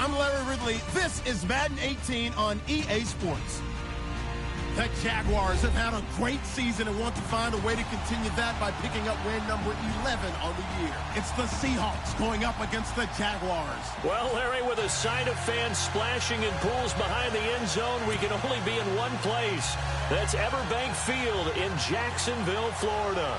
I'm Larry Ridley. This is Madden 18 on EA Sports. The Jaguars have had a great season and want to find a way to continue that by picking up win number 11 on the year. It's the Seahawks going up against the Jaguars. Well, Larry, with a sight of fans splashing in pools behind the end zone, we can only be in one place. That's Everbank Field in Jacksonville, Florida.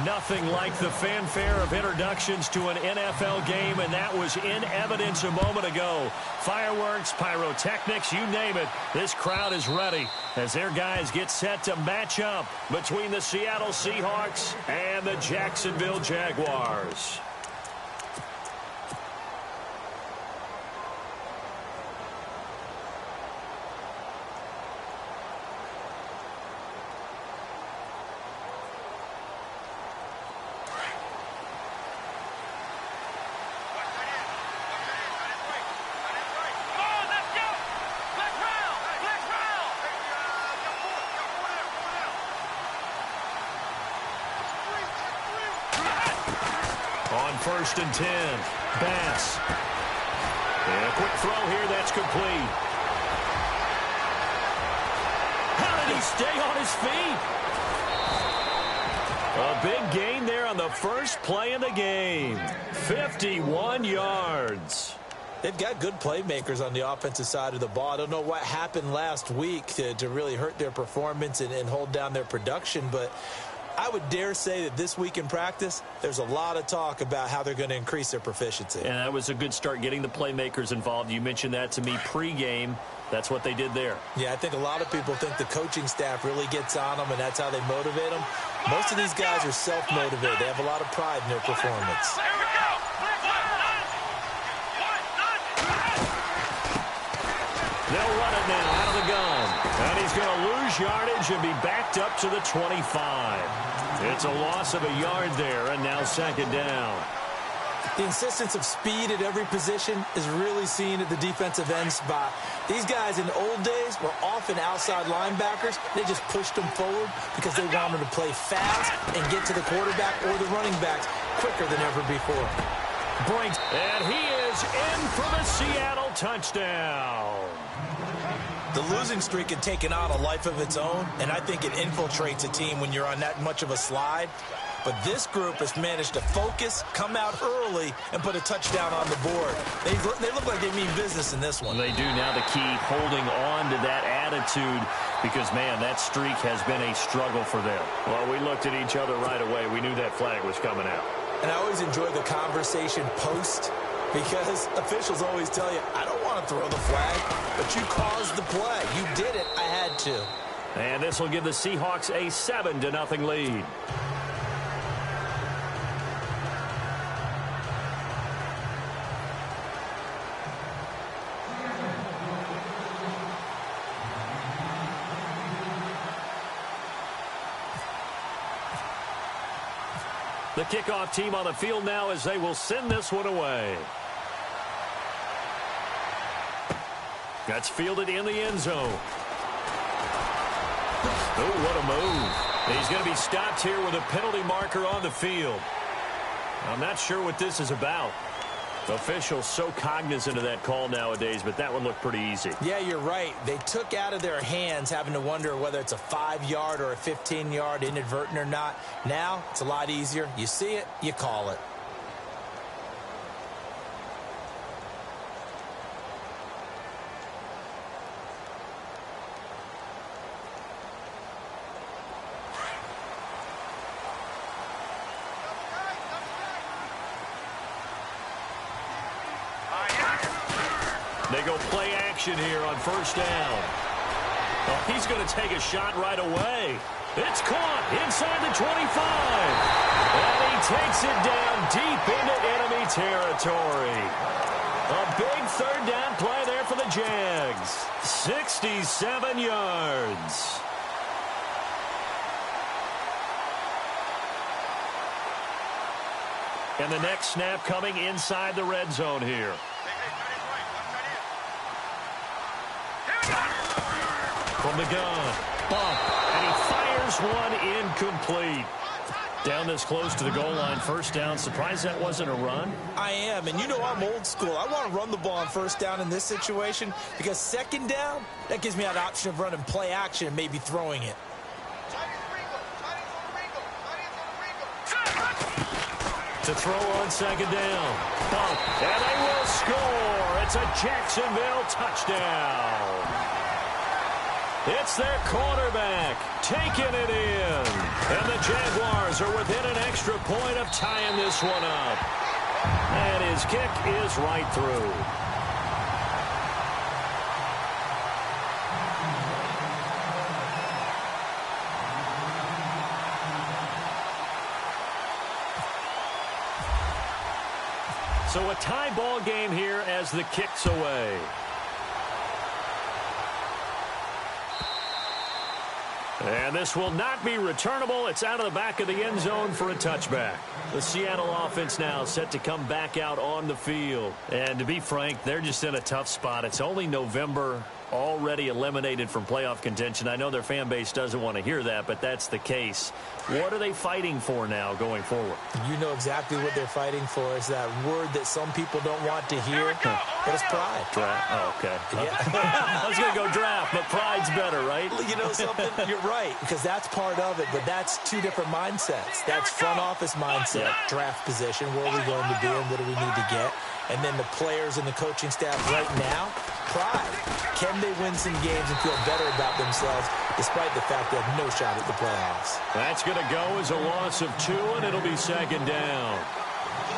Nothing like the fanfare of introductions to an NFL game, and that was in evidence a moment ago. Fireworks, pyrotechnics, you name it. This crowd is ready as their guys get set to match up between the Seattle Seahawks and the Jacksonville Jaguars. First and 10. Bass. And a quick throw here. That's complete. How did he stay on his feet? A big gain there on the first play of the game. 51 yards. They've got good playmakers on the offensive side of the ball. I don't know what happened last week to really hurt their performance and hold down their production, but I would dare say that this week in practice, there's a lot of talk about how they're going to increase their proficiency. And that was a good start, getting the playmakers involved. You mentioned that to me pregame. That's what they did there. Yeah, I think a lot of people think the coaching staff really gets on them, and that's how they motivate them. Most of these guys are self-motivated. They have a lot of pride in their performance. They'll run it now out of the gun. And he's going to lose yardage and be backed up to the 25. It's a loss of a yard there, and now second down. The insistence of speed at every position is really seen at the defensive end spot. These guys in the old days were often outside linebackers. They just pushed them forward because they wanted to play fast and get to the quarterback or the running backs quicker than ever before. Brings, and he is in for the Seattle touchdown. The losing streak had taken on a life of its own, and I think it infiltrates a team when you're on that much of a slide. But this group has managed to focus, come out early, and put a touchdown on the board. They look like they mean business in this one. They do now to keep holding on to that attitude because, man, that streak has been a struggle for them. Well, we looked at each other right away. We knew that flag was coming out. And I always enjoy the conversation post because officials always tell you, I don't want to throw the flag, but you caused the play. You did it. I had to. And this will give the Seahawks a 7-0 lead. The kickoff team on the field now as they will send this one away. That's fielded in the end zone. Oh, what a move. He's going to be stopped here with a penalty marker on the field. I'm not sure what this is about. Officials so cognizant of that call nowadays, but that one looked pretty easy. Yeah, you're right. They took out of their hands having to wonder whether it's a 5-yard or a 15-yard inadvertent or not. Now, it's a lot easier. You see it, you call it. They go play action here on first down. Oh, he's going to take a shot right away. It's caught inside the 25. And he takes it down deep into enemy territory. A big third down play there for the Jags. 67 yards. And the next snap coming inside the red zone here. From the gun, bump, and he fires one incomplete. Down this close to the goal line, first down. Surprised that wasn't a run? I am, and you know I'm old school. I want to run the ball on first down in this situation because second down, that gives me that option of running play action and maybe throwing it. To throw on second down. Bump, and they will score. It's a Jacksonville touchdown. It's their quarterback taking it in. And the Jaguars are within an extra point of tying this one up. And his kick is right through. So a tie ball game here as the kick's away. And this will not be returnable. It's out of the back of the end zone for a touchback. The Seattle offense now set to come back out on the field. And to be frank, they're just in a tough spot. It's only November, already eliminated from playoff contention. I know their fan base doesn't want to hear that, but that's the case. What are they fighting for now going forward? You know exactly what they're fighting for. Is that word that some people don't want to hear, but it's pride. Draft. Oh, okay. Yeah. I was going to go draft, but pride's better, right? You know something? You're right, because that's part of it, but that's two different mindsets. That's front office mindset, draft position, where are we going to be and what do we need to get? And then the players and the coaching staff right now, pride. Can they win some games and feel better about themselves despite the fact they have no shot at the playoffs? That's going to go as a loss of 2, and it'll be second down.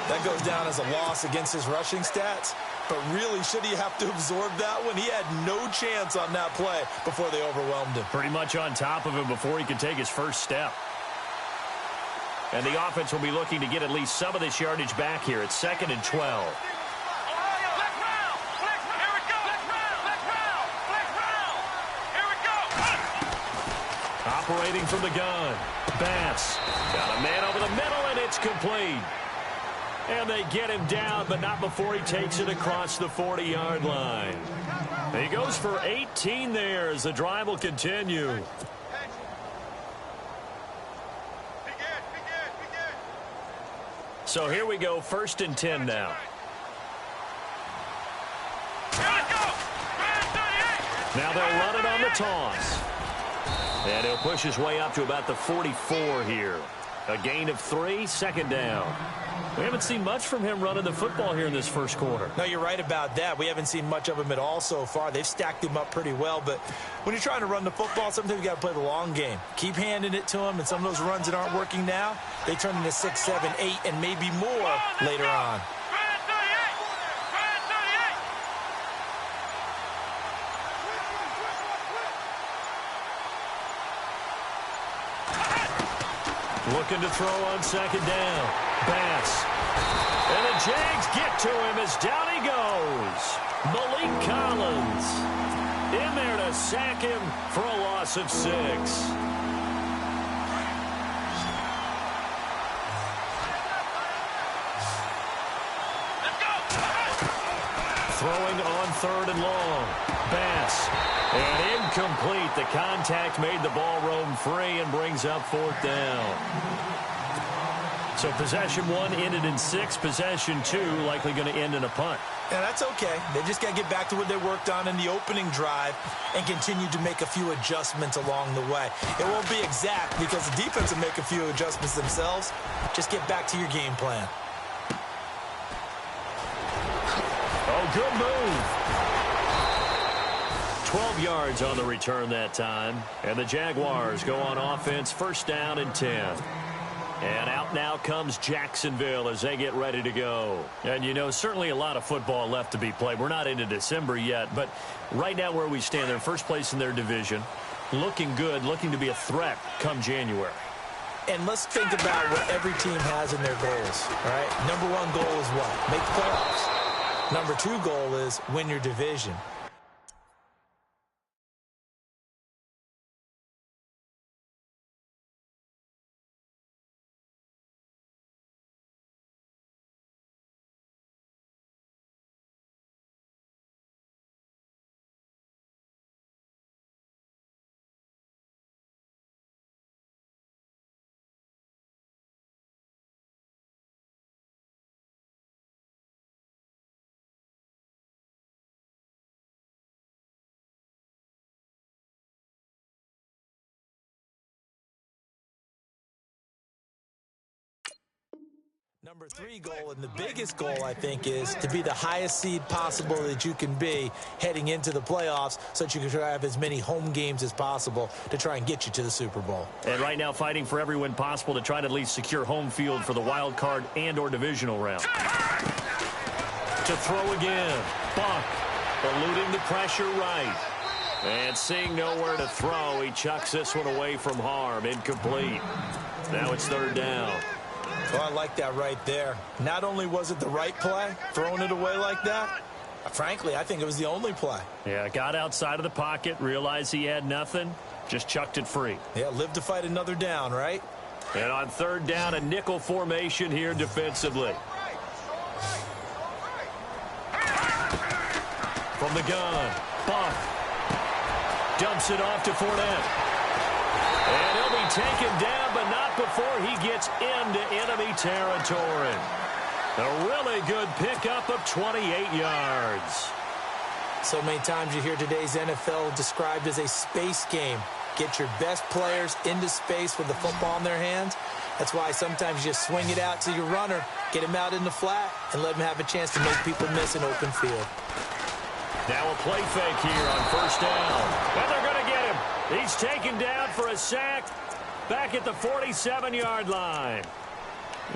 That goes down as a loss against his rushing stats. But really, should he have to absorb that one? He had no chance on that play before they overwhelmed him. Pretty much on top of him before he could take his first step. And the offense will be looking to get at least some of this yardage back here. It's 2nd and 12. Operating from the gun. Bass. Got a man over the middle, and it's complete. And they get him down, but not before he takes it across the 40-yard line. He goes for 18 there as the drive will continue. So here we go, 1st and 10 now. Now they'll run it on the toss. And he'll push his way up to about the 44 here. A gain of 3, second down. We haven't seen much from him running the football here in this first quarter. No, you're right about that. We haven't seen much of him at all so far. They've stacked him up pretty well, but when you're trying to run the football, sometimes you got to play the long game. Keep handing it to him, and some of those runs that aren't working now, they turn into 6, 7, 8, and maybe more later on. Looking to throw on second down. Bass. And the Jags get to him as down he goes. Malik Collins in there to sack him for a loss of 6. Throwing on 3rd and long. Bass. And incomplete. The contact made the ball roam free and brings up 4th down. So possession 1 ended in 6. Possession 2 likely going to end in a punt. Yeah, that's okay. They just got to get back to what they worked on in the opening drive and continue to make a few adjustments along the way. It won't be exact because the defense will make a few adjustments themselves. Just get back to your game plan. Oh, good move. 12 yards on the return that time. And the Jaguars go on offense, 1st down and 10. And out now comes Jacksonville as they get ready to go. And, you know, certainly a lot of football left to be played. We're not into December yet, but right now where we stand, they're first place in their division. Looking good, looking to be a threat come January. And let's think about what every team has in their goals, all right? Number 1 goal is what? Make the playoffs. Number 2 goal is win your division. Number 3 goal, and the biggest goal, I think, is to be the highest seed possible that you can be heading into the playoffs so that you can try to have as many home games as possible to try and get you to the Super Bowl. And right now fighting for every win possible to try to at least secure home field for the wild card and or divisional round. To throw again. Buck eluding the pressure right. And seeing nowhere to throw, he chucks this one away from harm. Incomplete. Now it's 3rd down. Well, I like that right there. Not only was it the right play, throwing it away like that, frankly, I think it was the only play. Yeah, got outside of the pocket, realized he had nothing, just chucked it free. Yeah, live to fight another down, right? And on 3rd down, a nickel formation here defensively. From the gun, Buck dumps it off to Fournette. And he'll be taken down, but not before he gets into enemy territory. A really good pickup of 28 yards. So many times you hear today's NFL described as a space game. Get your best players into space with the football in their hands. That's why sometimes you just swing it out to your runner, get him out in the flat, and let him have a chance to make people miss an open field. Now a play fake here on 1st down. And they're going to get him. He's taken down for a sack back at the 47-yard line.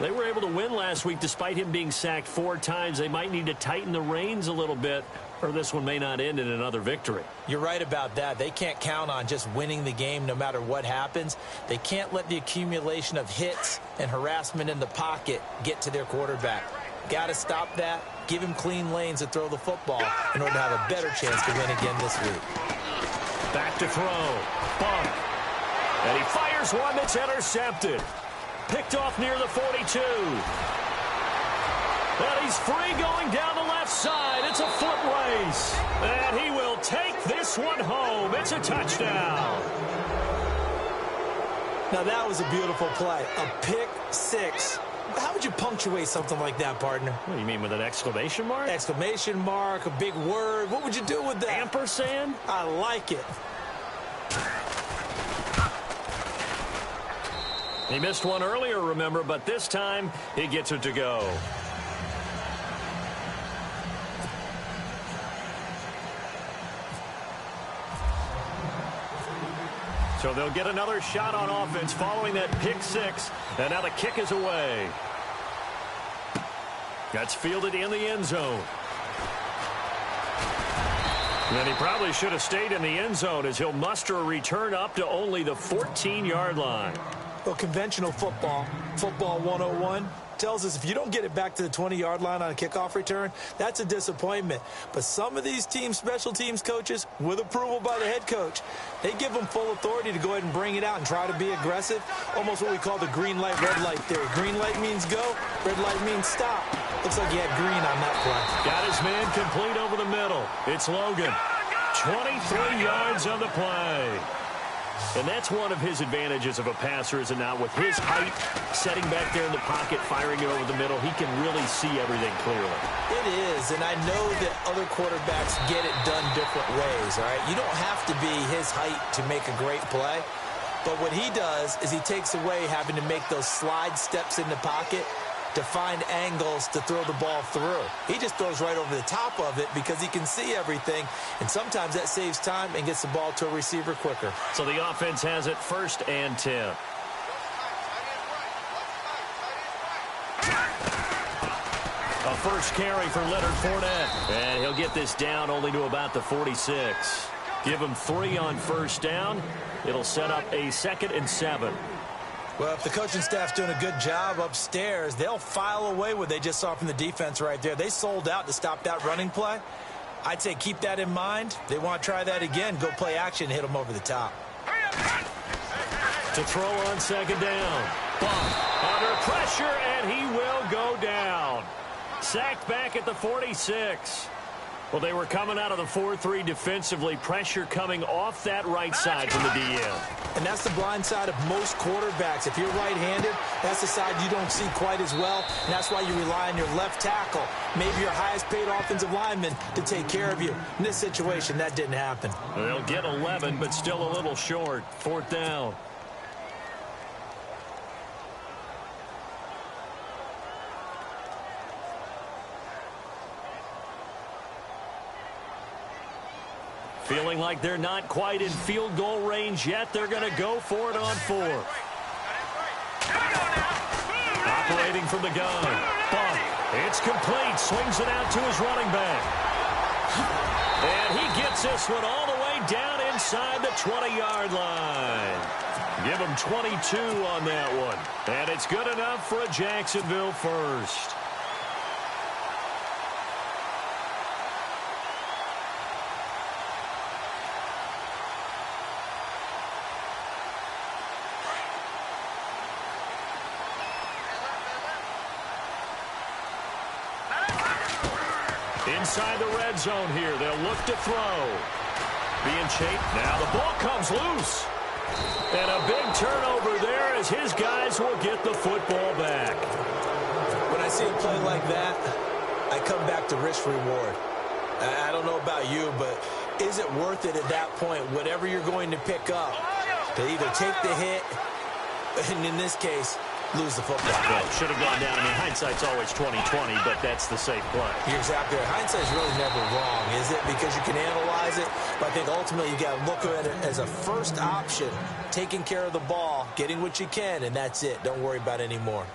They were able to win last week despite him being sacked 4 times. They might need to tighten the reins a little bit, or this one may not end in another victory. You're right about that. They can't count on just winning the game no matter what happens. They can't let the accumulation of hits and harassment in the pocket get to their quarterback. Got to stop that. Give him clean lanes to throw the football in order to have a better chance to win again this week. Back to throw. Buck. And he fires one that's intercepted. Picked off near the 42. And he's free going down the left side. It's a foot race. And he will take this one home. It's a touchdown. Now that was a beautiful play. A pick 6. How would you punctuate something like that, partner? What do you mean, with an exclamation mark? Exclamation mark, a big word. What would you do with that? Ampersand? I like it. He missed one earlier, remember, but this time he gets it to go. So they'll get another shot on offense following that pick 6. And now the kick is away. That's fielded in the end zone. And he probably should have stayed in the end zone as he'll muster a return up to only the 14-yard line. Well, conventional football 101, tells us if you don't get it back to the 20-yard line on a kickoff return, that's a disappointment. But some of these teams, special teams coaches, with approval by the head coach, they give them full authority to go ahead and bring it out and try to be aggressive. Almost what we call the green light, red light theory. Green light means go, red light means stop. Looks like he had green on that play. Got his man complete over the middle. It's Logan. 23 yards on the play. And that's one of his advantages of a passer, is it not? With his height, setting back there in the pocket, firing it over the middle, he can really see everything clearly. It is, and I know that other quarterbacks get it done different ways, all right? You don't have to be his height to make a great play, but what he does is he takes away having to make those slide steps in the pocket to find angles to throw the ball through. He just throws right over the top of it because he can see everything, and sometimes that saves time and gets the ball to a receiver quicker. So the offense has it 1st and 10. A first carry for Leonard Fournette, and he'll get this down only to about the 46. Give him 3 on 1st down. It'll set up a 2nd and 7. Well, if the coaching staff's doing a good job upstairs, they'll file away what they just saw from the defense right there. They sold out to stop that running play. I'd say keep that in mind. They want to try that again. Go play action, hit them over the top. To throw on 2nd down. Buck under pressure, and he will go down. Sacked back at the 46. Well, they were coming out of the 4-3 defensively. Pressure coming off that right side from the DN. And that's the blind side of most quarterbacks. If you're right-handed, that's the side you don't see quite as well. And that's why you rely on your left tackle, maybe your highest-paid offensive lineman, to take care of you. In this situation, that didn't happen. They'll get 11, but still a little short. 4th down. Feeling like they're not quite in field goal range yet. They're going to go for it on 4th. Operating from the gun. Bump. It's complete. Swings it out to his running back. And he gets this one all the way down inside the 20-yard line. Give him 22 on that one. And it's good enough for a Jacksonville first. Inside the red zone here. They'll look to throw. Being chased. Now the ball comes loose. And a big turnover there as his guys will get the football back. When I see a play like that, I come back to risk-reward. I don't know about you, but is it worth it at that point, whatever you're going to pick up, to either take the hit, and in this case, lose the football? Well, should have gone down. I mean, hindsight's always 20/20, but that's the safe play. You're exactly right. Hindsight's really never wrong, is it? Because you can analyze it, but I think ultimately you got to look at it as a first option, taking care of the ball, getting what you can, and that's it. Don't worry about it anymore.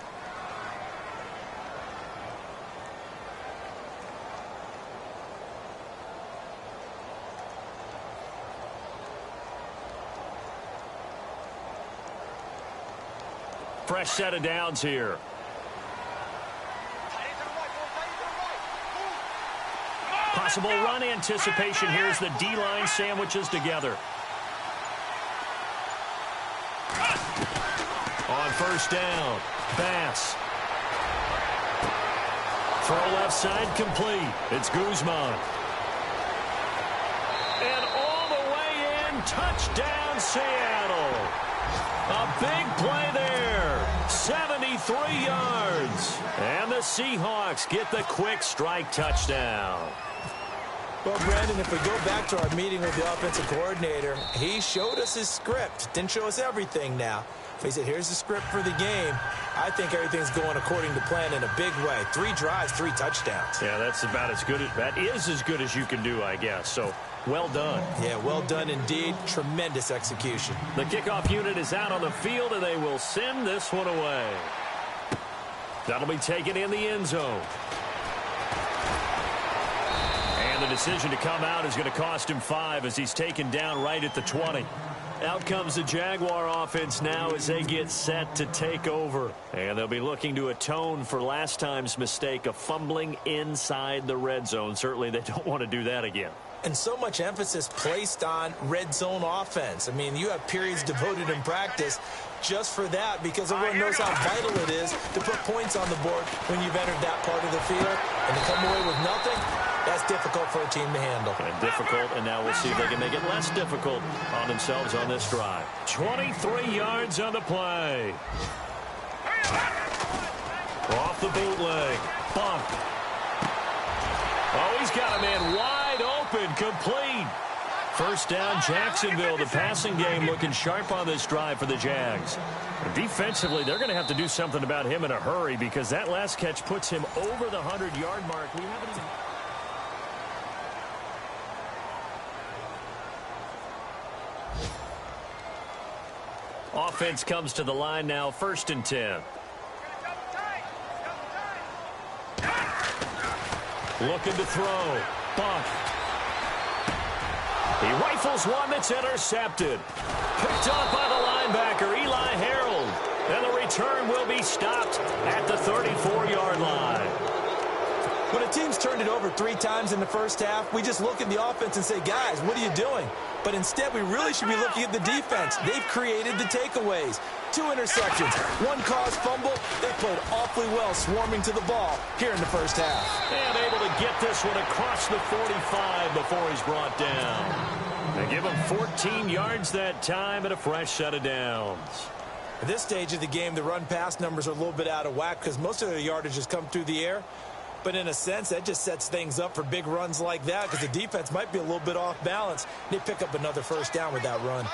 Fresh set of downs here. Possible run anticipation here as the D-line sandwiches together. On first down, Bass. Throw left side complete. It's Guzman. And all the way in, touchdown Seattle. A big play there. 73 yards. And the Seahawks get the quick strike touchdown. Well, Brandon, if we go back to our meeting with the offensive coordinator, he showed us his script. Didn't show us everything now. He said, here's the script for the game. I think everything's going according to plan in a big way. 3 drives, 3 touchdowns. Yeah, that's about as good as, that is as good as you can do, I guess. So, well done. Yeah, well done indeed. Tremendous execution. The kickoff unit is out on the field, and they will send this one away. That'll be taken in the end zone. And the decision to come out is going to cost him 5 as he's taken down right at the 20. Out comes the Jaguar offense now as they get set to take over. And they'll be looking to atone for last time's mistake of fumbling inside the red zone. Certainly they don't want to do that again. And so much emphasis placed on red zone offense. I mean, you have periods devoted in practice just for that because everyone knows how vital it is to put points on the board when you've entered that part of the field. And to come away with nothing, that's difficult for a team to handle. And difficult, and now we'll see if they can make it less difficult on themselves on this drive. 23 yards on the play. Off the bootleg. Bump. Oh, he's got a man wide open, complete. First down, Jacksonville. The passing game looking sharp on this drive for the Jags. Defensively, they're going to have to do something about him in a hurry because that last catch puts him over the 100-yard mark. We haven't even... Offense comes to the line now, 1st and 10. Looking to throw. Bump. He rifles one that's intercepted. Picked up by the linebacker, Eli Harold. And the return will be stopped at the 34-yard line. When a team's turned it over 3 times in the first half, we just look at the offense and say, guys, what are you doing? But instead, we really should be looking at the defense. They've created the takeaways. 2 interceptions, 1 caused fumble. They played awfully well swarming to the ball here in the first half. And able to get this one across the 45 before he's brought down. They give him 14 yards that time and a fresh set of downs. At this stage of the game, the run-pass numbers are a little bit out of whack because most of their yardage has come through the air. But in a sense, that just sets things up for big runs like that because the defense might be a little bit off balance. They pick up another first down with that run.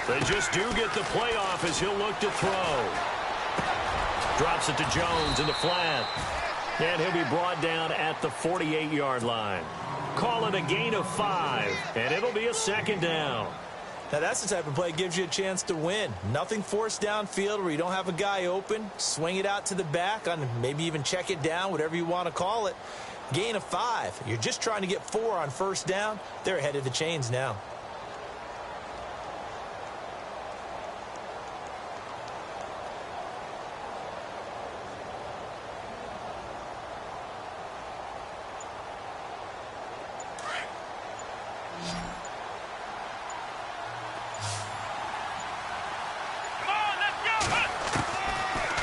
They just do get the playoff as he'll look to throw. Drops it to Jones in the flat. And he'll be brought down at the 48-yard line. Call it a gain of 5, and it'll be a second down. Now, that's the type of play that gives you a chance to win. Nothing forced downfield where you don't have a guy open. Swing it out to the back, on maybe even check it down, whatever you want to call it. Gain of 5. You're just trying to get 4 on first down. They're ahead of the chains now.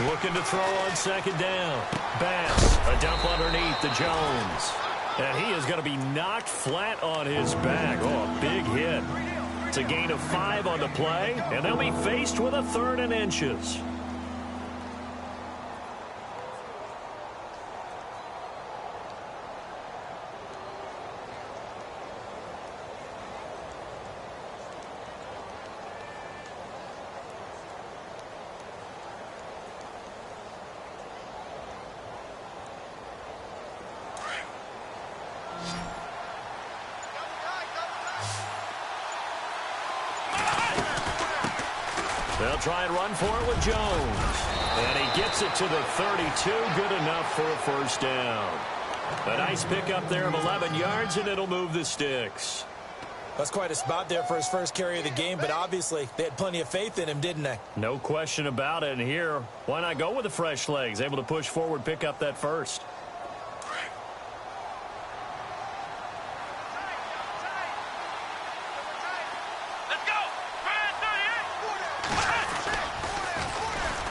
Looking to throw on second down. Bass, a dump underneath to Jones. And he is going to be knocked flat on his back. Oh, a big hit. It's a gain of 5 on the play, and they'll be faced with a 3rd and inches. They'll try and run for it with Jones. And he gets it to the 32. Good enough for a first down. A nice pickup there of 11 yards, and it'll move the sticks. That's quite a spot there for his first carry of the game, but obviously they had plenty of faith in him, didn't they? No question about it. And here, why not go with the fresh legs? Able to push forward, pick up that first.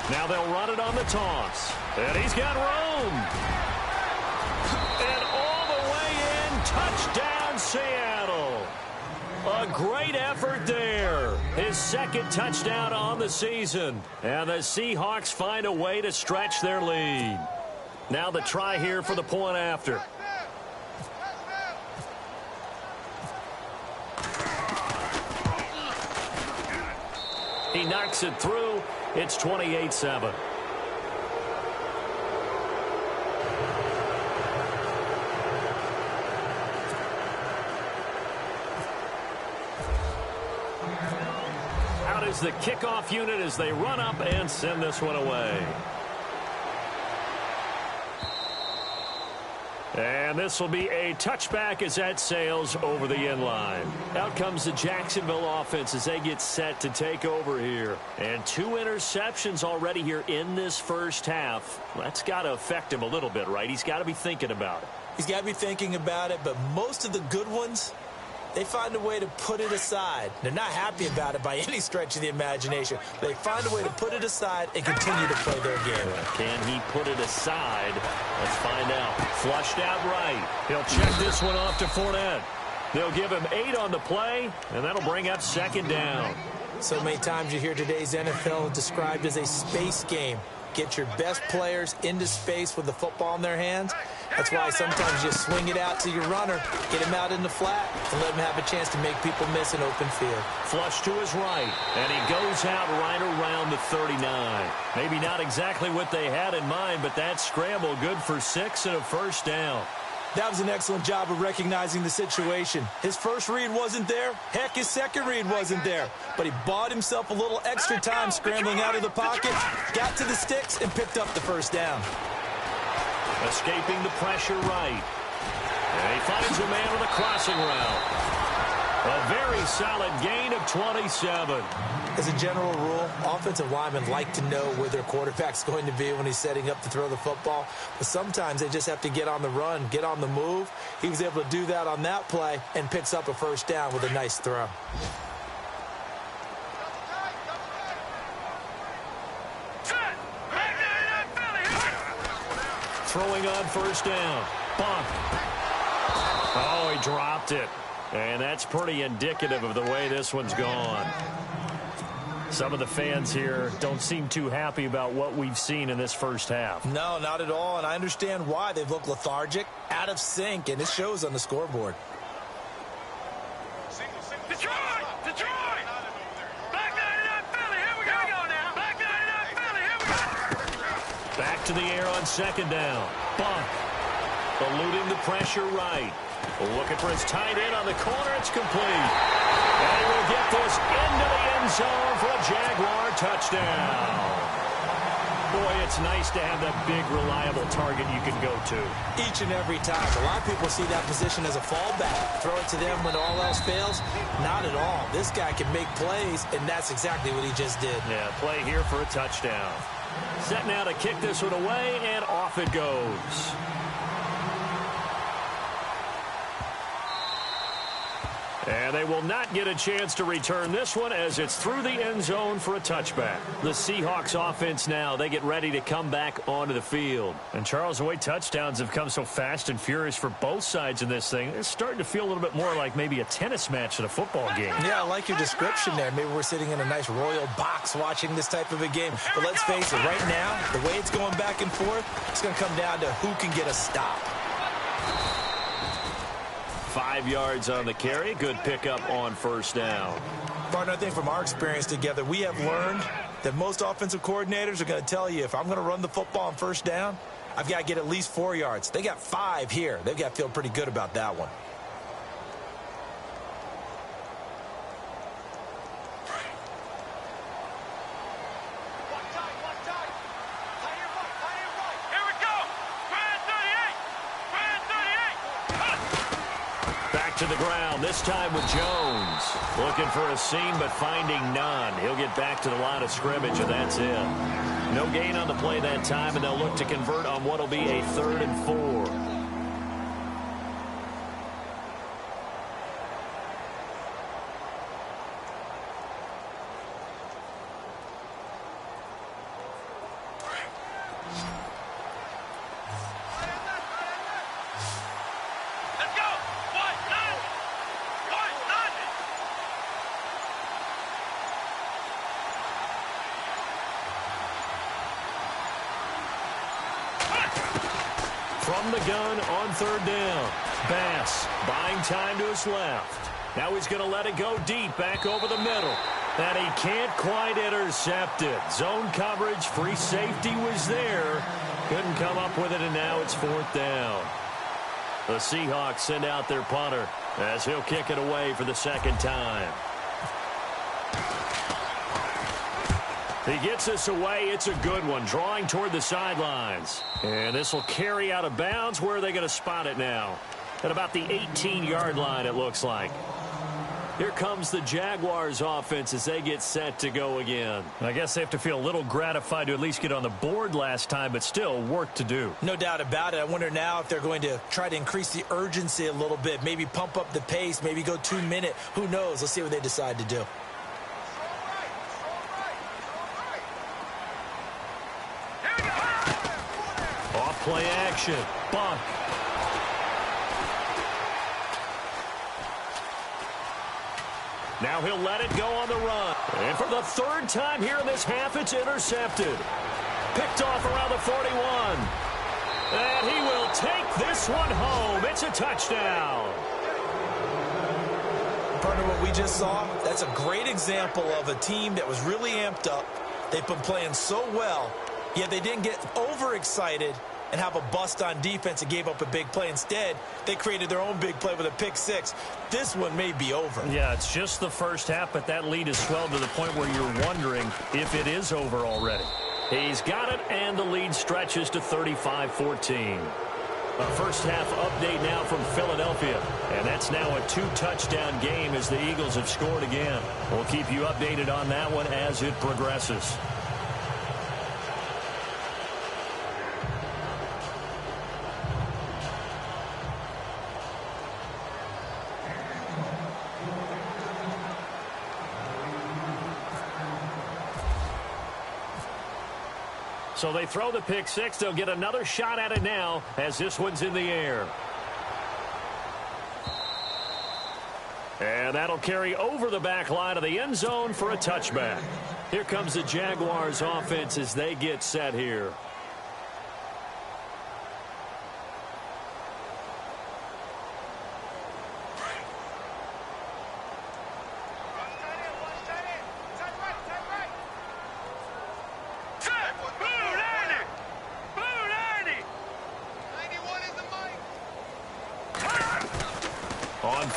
Now they'll run it on the toss. And he's got room. And all the way in, touchdown Seattle. A great effort there. His second touchdown on the season. And the Seahawks find a way to stretch their lead. Now the try here for the point after. He knocks it through. It's 28-7. Out is the kickoff unit as they run up and send this one away. And this will be a touchback as that sails over the end line. Out comes the Jacksonville offense as they get set to take over here. And 2 interceptions already here in this first half. That's got to affect him a little bit, right? He's got to be thinking about it. He's got to be thinking about it, but most of the good ones, they find a way to put it aside. They're not happy about it by any stretch of the imagination. They find a way to put it aside and continue to play their game. Can he put it aside? Let's find out. Flushed out right. He'll check this one off to Fournette. They'll give him 8 on the play, and that'll bring up second down. So many times you hear today's NFL described as a space game. Get your best players into space with the football in their hands. That's why sometimes you swing it out to your runner, get him out in the flat, and let him have a chance to make people miss an open field. Flush to his right, and he goes out right around the 39. Maybe not exactly what they had in mind, but that scramble good for 6 and a first down. That was an excellent job of recognizing the situation. His first read wasn't there. Heck, his second read wasn't there. But he bought himself a little extra time scrambling out of the pocket, got to the sticks, and picked up the first down. Escaping the pressure right. And he finds a man with a crossing route. A very solid gain of 27. As a general rule, offensive linemen like to know where their quarterback's going to be when he's setting up to throw the football. But sometimes they just have to get on the run, get on the move. He was able to do that on that play and picks up a first down with a nice throw. Throwing on first down. Bump. Oh, he dropped it. And that's pretty indicative of the way this one's gone. Some of the fans here don't seem too happy about what we've seen in this first half. No, not at all, and I understand why. They've looked lethargic, out of sync, and it shows on the scoreboard. Detroit! Detroit! Back there! back to the air on second down. Bunk. Eluding the pressure right. Looking for his tight end on the corner. It's complete. And he will get this into the end zone for a Jaguar touchdown. Boy, it's nice to have that big, reliable target you can go to. Each and every time. A lot of people see that position as a fallback. Throw it to them when all else fails. Not at all. This guy can make plays, and that's exactly what he just did. Yeah, play here for a touchdown. Set now to kick this one away, and off it goes. And they will not get a chance to return this one as it's through the end zone for a touchback. The Seahawks offense now, they get ready to come back onto the field. And Charles, the way touchdowns have come so fast and furious for both sides in this thing, it's starting to feel a little bit more like maybe a tennis match than a football game. Yeah, I like your description there. Maybe we're sitting in a nice royal box watching this type of a game. But let's face it, right now, the way it's going back and forth, it's going to come down to who can get a stop. 5 yards on the carry. Good pickup on first down. Partner, I think from our experience together, we have learned that most offensive coordinators are going to tell you, if I'm going to run the football on first down, I've got to get at least 4 yards. They got 5 here. They've got to feel pretty good about that one. To the ground, this time with Jones. Looking for a seam, but finding none. He'll get back to the line of scrimmage, and that's it. No gain on the play that time, and they'll look to convert on what will be a 3rd and 4. From the gun on 3rd down. Bass buying time to his left. Now he's going to let it go deep back over the middle. And he can't quite intercept it. Zone coverage, free safety was there. Couldn't come up with it, and now it's 4th down. The Seahawks send out their punter as he'll kick it away for the 2nd time. He gets this away. It's a good one, drawing toward the sidelines. And this will carry out of bounds. Where are they going to spot it now? At about the 18-yard line, it looks like. Here comes the Jaguars offense as they get set to go again. I guess they have to feel a little gratified to at least get on the board last time, but still work to do. No doubt about it. I wonder now if they're going to try to increase the urgency a little bit, maybe pump up the pace, maybe go 2-minute. Who knows? Let's see what they decide to do. Play action. Bunk. Now he'll let it go on the run. And for the 3rd time here in this half, it's intercepted. Picked off around the 41. And he will take this one home. It's a touchdown. Partner, what we just saw, that's a great example of a team that was really amped up. They've been playing so well, yet they didn't get overexcited and have a bust on defense and gave up a big play. Instead, they created their own big play with a pick 6. This one may be over. Yeah, it's just the first half, but that lead has swelled to the point where you're wondering if it is over already. He's got it, and the lead stretches to 35-14. A first half update now from Philadelphia, and that's now a 2-touchdown game as the Eagles have scored again. We'll keep you updated on that one as it progresses. So they throw the pick 6. They'll get another shot at it now as this one's in the air. And that'll carry over the back line of the end zone for a touchback. Here comes the Jaguars offense as they get set here.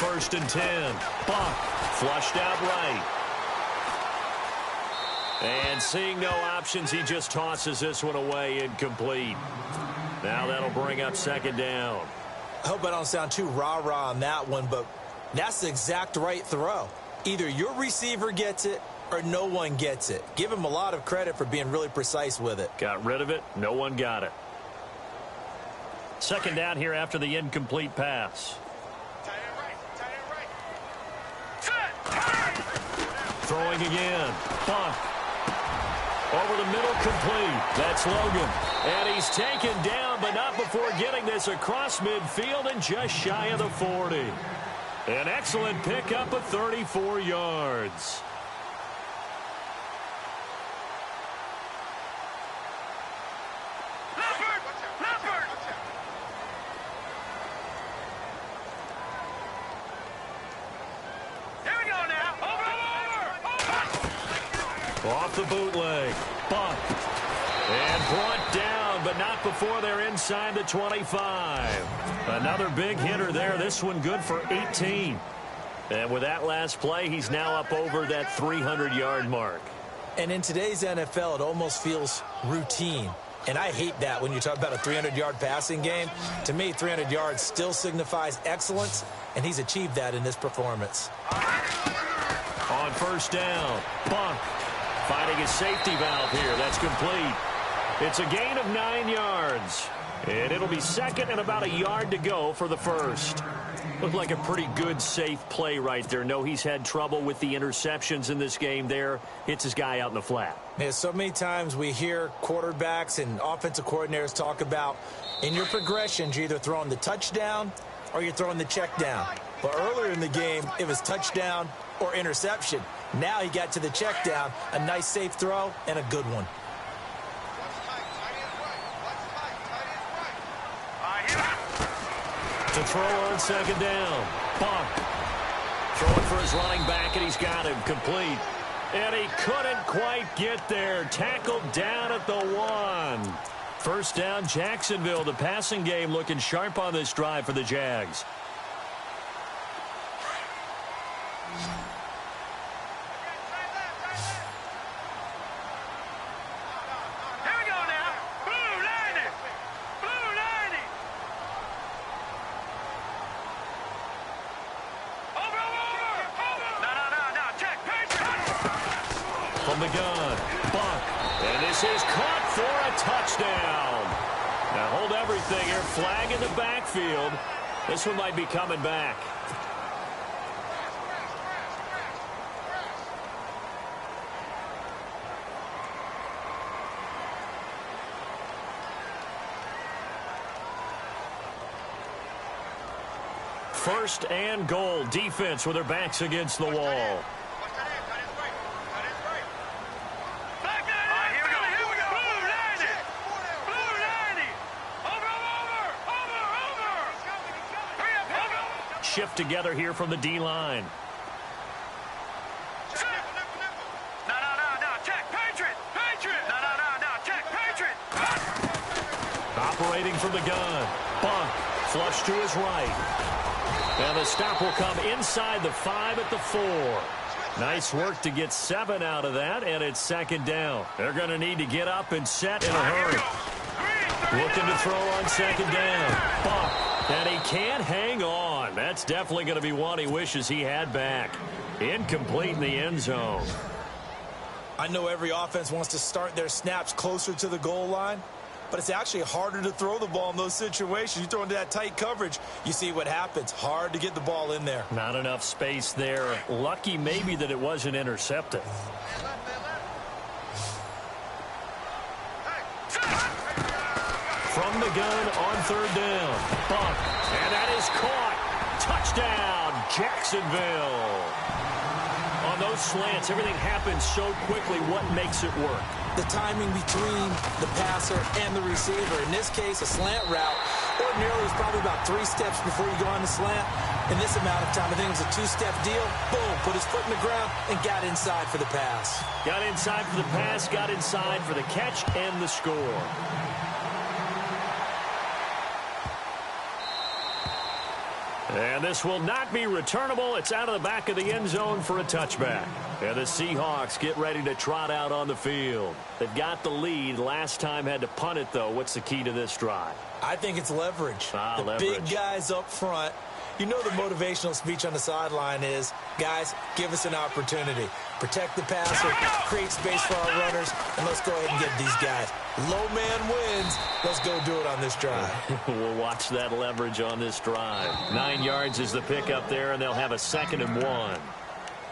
1st and 10. Buck flushed out right. And seeing no options, he just tosses this one away, incomplete. Now that'll bring up 2nd down. I hope I don't sound too rah-rah on that one, but that's the exact right throw. Either your receiver gets it or no one gets it. Give him a lot of credit for being really precise with it. Got rid of it. No one got it. 2nd down here after the incomplete pass. Throwing again. Buck. Over the middle, complete. That's Logan. And he's taken down, but not before getting this across midfield and just shy of the 40. An excellent pickup of 34 yards. Off the bootleg. Buck. And brought down, but not before they're inside the 25. Another big hitter there. This one good for 18. And with that last play, he's now up over that 300-yard mark. And in today's NFL, it almost feels routine. And I hate that when you talk about a 300-yard passing game. To me, 300 yards still signifies excellence, and he's achieved that in this performance. On 1st down, Buck. Finding his safety valve here. That's complete. It's a gain of 9 yards. And it'll be 2nd and about a yard to go for the 1st. Looked like a pretty good, safe play right there. No, he's had trouble with the interceptions in this game there. Hits his guy out in the flat. Yeah, so many times we hear quarterbacks and offensive coordinators talk about in your progressions, you're either throwing the touchdown or you're throwing the check down. But earlier in the game, it was touchdown or interception. Now he got to the check down, a nice safe throw, and a good one. To throw on 2nd down. Buck. Throwing for his running back, and he's got him complete. And he couldn't quite get there. Tackled down at the 1. 1st down, Jacksonville. The passing game looking sharp on this drive for the Jags. From the gun, Buck. And this is caught for a touchdown. Now hold everything here. Flag in the backfield. This one might be coming back. First and goal. Defense with their backs against the wall. Shift together here from the D-line. Operating from the gun. Buck. Flush to his right. And the stop will come inside the 5 at the 4. Nice work to get 7 out of that, and it's 2nd down. They're going to need to get up and set in a hurry. Looking to throw on 2nd down. Buck. And he can't hang on. That's definitely going to be one he wishes he had back. Incomplete in the end zone. I know every offense wants to start their snaps closer to the goal line, but it's actually harder to throw the ball in those situations. You throw into that tight coverage, you see what happens. Hard to get the ball in there. Not enough space there. Lucky maybe that it wasn't intercepted. From the gun on 3rd down. Buck. And that is caught. Touchdown, Jacksonville. On those slants, everything happens so quickly. What makes it work? The timing between the passer and the receiver. In this case, a slant route. Ordinarily, it's probably about 3 steps before you go on the slant. In this amount of time, I think it was a 2-step deal. Boom, put his foot in the ground and got inside for the pass. Got inside for the pass, got inside for the catch and the score. And this will not be returnable. It's out of the back of the end zone for a touchback. And the Seahawks get ready to trot out on the field. They've got the lead. Last time had to punt it, though. What's the key to this drive? I think it's leverage. Leverage. Big guys up front. You know the motivational speech on the sideline is, guys, give us an opportunity. Protect the passer, create space for our runners, and let's go ahead and get these guys. Low man wins. Let's go do it on this drive. We'll watch that leverage on this drive. 9 yards is the pickup there, and they'll have a 2nd and 1.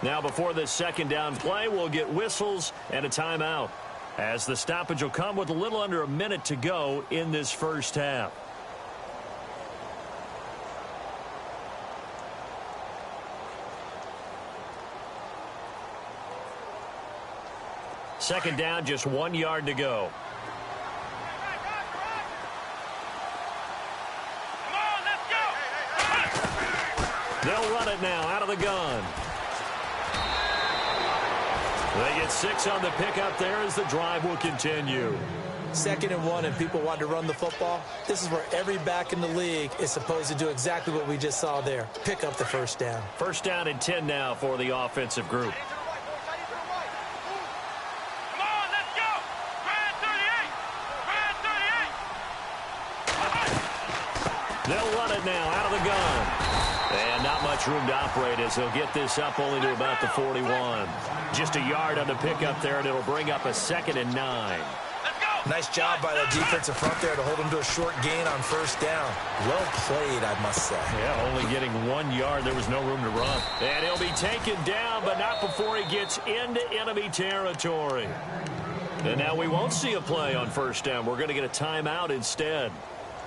Now, before this second down play, we'll get whistles and a timeout, as the stoppage will come with a little under a minute to go in this first half. Second down, just 1 yard to go. They'll run it now out of the gun. They get 6 on the pickup there as the drive will continue. 2nd and 1 and people want to run the football. This is where every back in the league is supposed to do exactly what we just saw there. Pick up the first down. First down and 10 now for the offensive group. They'll run it now out of the gun. And not much room to operate as they'll get this up only to about the 41. Just a yard on the pickup there, and it'll bring up a 2nd and 9. Nice job by the defensive front there to hold him to a short gain on first down. Well played, I must say. Yeah, only getting 1 yard. There was no room to run. And he'll be taken down, but not before he gets into enemy territory. And now we won't see a play on first down. We're going to get a timeout instead,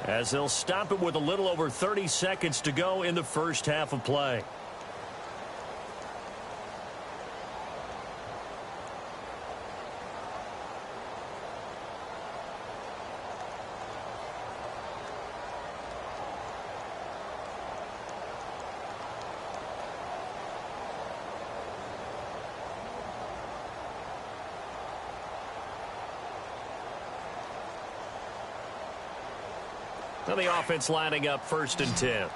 as they'll stop it with a little over 30 seconds to go in the first half of play. Now the offense lining up 1st and 10. Here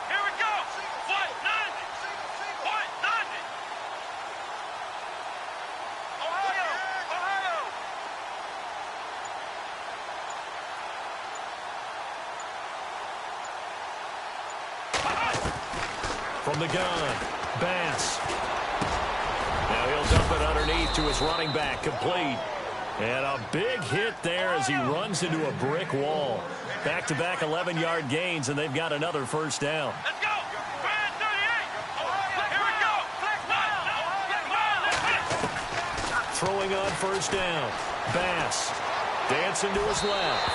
we go. What? 90. What? 90. Ohio. From the gun, Bass. Now he'll dump it underneath to his running back, complete. And a big hit there as he runs into a brick wall. Back-to-back 11-yard gains, and they've got another first down. Let's go. Brand 38. Here we go. Throwing on first down. Bass dancing to his left.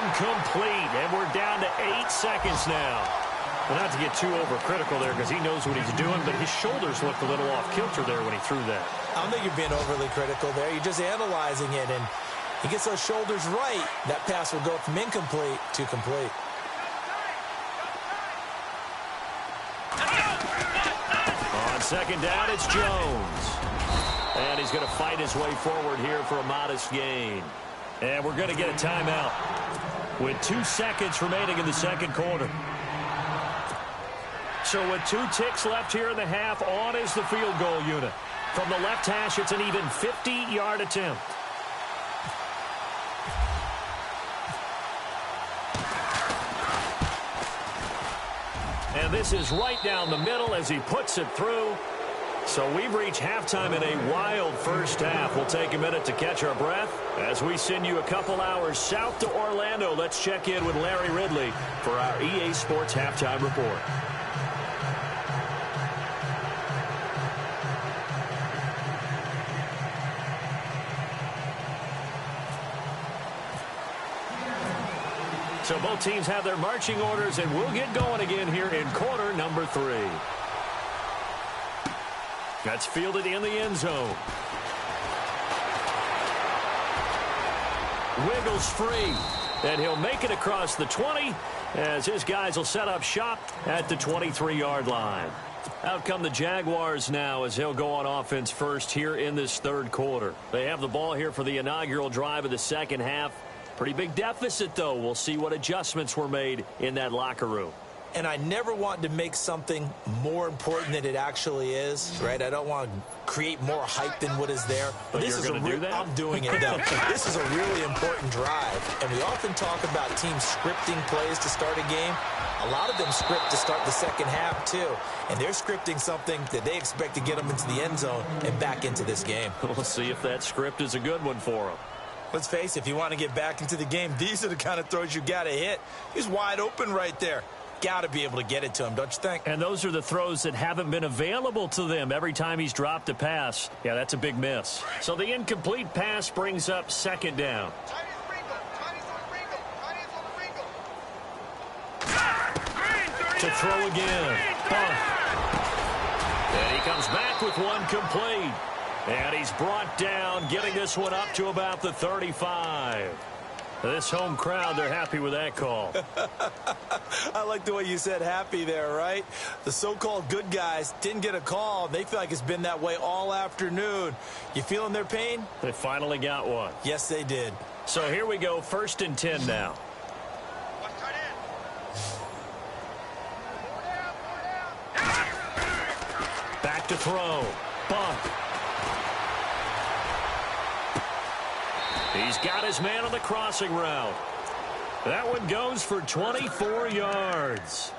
Incomplete. And we're down to 8 seconds now. Well, not to get too overcritical there because he knows what he's doing, but his shoulders looked a little off kilter there when he threw that. I don't think you're being overly critical there. You're just analyzing it, and he gets those shoulders right. That pass will go from incomplete to complete. On second down, it's Jones. And he's going to fight his way forward here for a modest gain. And we're going to get a timeout with 2 seconds remaining in the second quarter. So with 2 ticks left here in the half, on is the field goal unit. From the left hash, it's an even 50-yard attempt. And this is right down the middle as he puts it through. So we've reached halftime in a wild first half. We'll take a minute to catch our breath as we send you a couple hours south to Orlando. Let's check in with Larry Ridley for our EA Sports Halftime Report. So both teams have their marching orders, and we'll get going again here in quarter number 3. That's fielded in the end zone. Wiggles free, and he'll make it across the 20 as his guys will set up shop at the 23-yard line. Out come the Jaguars now as they'll go on offense first here in this third quarter. They have the ball here for the inaugural drive of the second half. Pretty big deficit, though. We'll see what adjustments were made in that locker room. And I never want to make something more important than it actually is, right? I don't want to create more hype than what is there. But this you're going to do that? I'm doing it, though. This is a really important drive. And we often talk about teams scripting plays to start a game. A lot of them script to start the second half, too. And they're scripting something that they expect to get them into the end zone and back into this game. We'll see if that script is a good one for them. Let's face it, if you want to get back into the game, these are the kind of throws you got to hit. He's wide open right there. Got to be able to get it to him, don't you think? And those are the throws that haven't been available to them every time he's dropped a pass. Yeah, that's a big miss. So the incomplete pass brings up second down. To throw again. And he comes back with one complete. And he's brought down, getting this one up to about the 35. This home crowd, they're happy with that call. I like the way you said happy there, right? The so-called good guys didn't get a call. They feel like it's been that way all afternoon. You feeling their pain? They finally got one. Yes, they did. So here we go, 1st and 10 now. Back to throw. Bump. He's got his man on the crossing route. That one goes for 24 yards.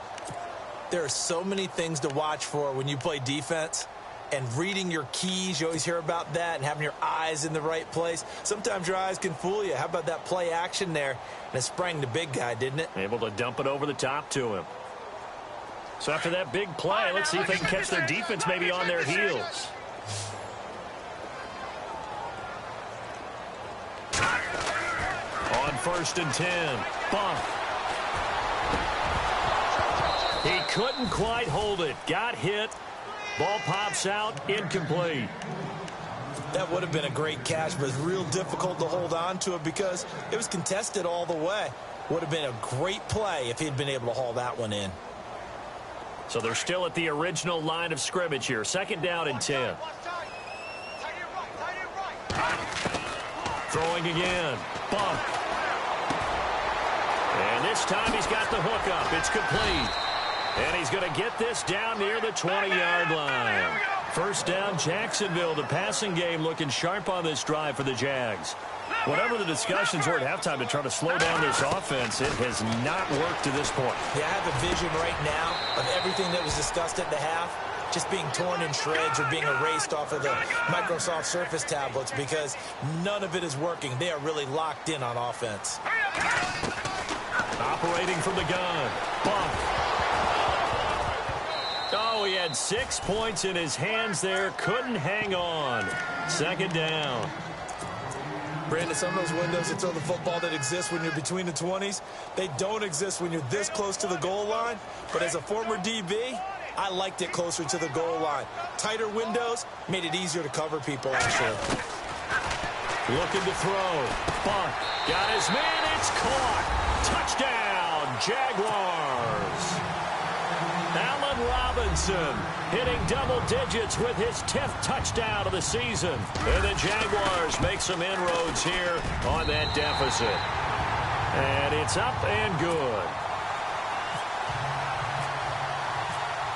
There are so many things to watch for when you play defense. And reading your keys, you always hear about that, and having your eyes in the right place. Sometimes your eyes can fool you. How about that play action there? And it sprang the big guy, didn't it? Able to dump it over the top to him. So after that big play, let's see if they can catch their defense maybe on their heels. On 1st and 10. Bump. He couldn't quite hold it. Got hit. Ball pops out. Incomplete. That would have been a great catch, but it's real difficult to hold on to it because it was contested all the way. Would have been a great play if he'd been able to haul that one in. So they're still at the original line of scrimmage here. 2nd down and 10. Throwing again. Bump. And this time he's got the hook up. It's complete. And he's going to get this down near the 20-yard line. 1st down, Jacksonville. The passing game looking sharp on this drive for the Jags. Whatever the discussions were at halftime to try to slow down this offense, it has not worked to this point. Yeah, I have a vision right now of everything that was discussed at the half just being torn in shreds or being erased off of the Microsoft Surface tablets because none of it is working. They are really locked in on offense. Operating from the gun. Bump. Oh, he had 6 points in his hands there. Couldn't hang on. 2nd down. Brandon, some of those windows that throw the football that exist when you're between the 20s, they don't exist when you're this close to the goal line. But as a former DB, I liked it closer to the goal line. Tighter windows made it easier to cover people, actually. Looking to throw. Bump. Got his man. It's caught. Touchdown, Jaguars. Allen Robinson hitting double digits with his 10th touchdown of the season. And the Jaguars make some inroads here on that deficit. And it's up and good.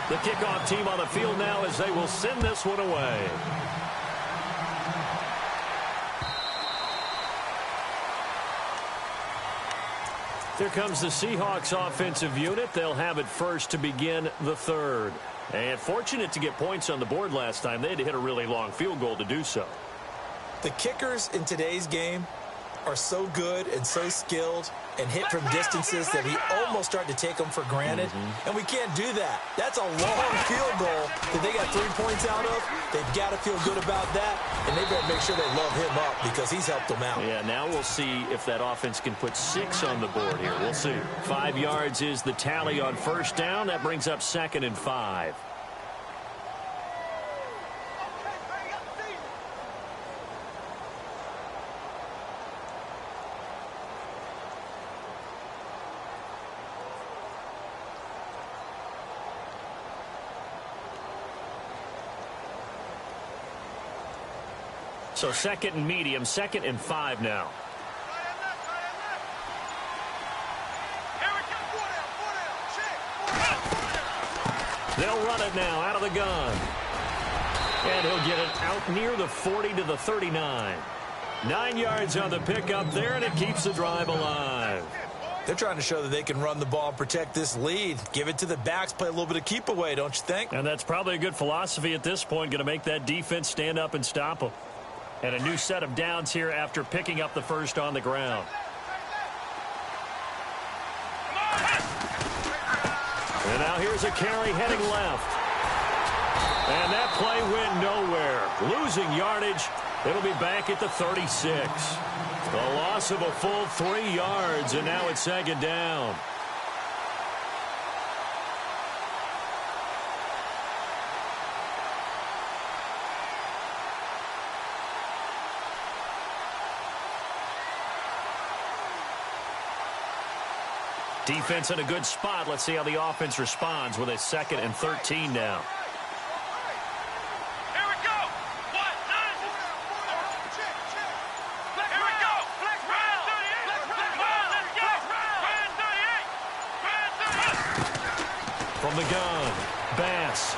The kickoff team on the field now as they will send this one away. Here comes the Seahawks offensive unit. They'll have it first to begin the 3rd. And fortunate to get points on the board last time. They had to hit a really long field goal to do so. The kickers in today's game are so good and so skilled and hit from distances that we almost start to take them for granted. And we can't do that. That's a long field goal that they got 3 points out of. They've got to feel good about that, and they better make sure they love him up because he's helped them out. Yeah, now we'll see if that offense can put 6 on the board here. We'll see. 5 yards is the tally on 1st down. That brings up 2nd and 5. So 2nd and medium, 2nd and 5 now. They'll run it now out of the gun. And he'll get it out near the 40 to the 39. 9 yards on the pickup there, and it keeps the drive alive. They're trying to show that they can run the ball and protect this lead. Give it to the backs, play a little bit of keep away, don't you think? And that's probably a good philosophy at this point, going to make that defense stand up and stop them. And a new set of downs here after picking up the first on the ground. And now here's a carry heading left. And that play went nowhere. Losing yardage. It'll be back at the 36. The loss of a full 3 yards, and now it's second down. Defense in a good spot. Let's see how the offense responds with a 2nd and 13 now. From the gun, Bass.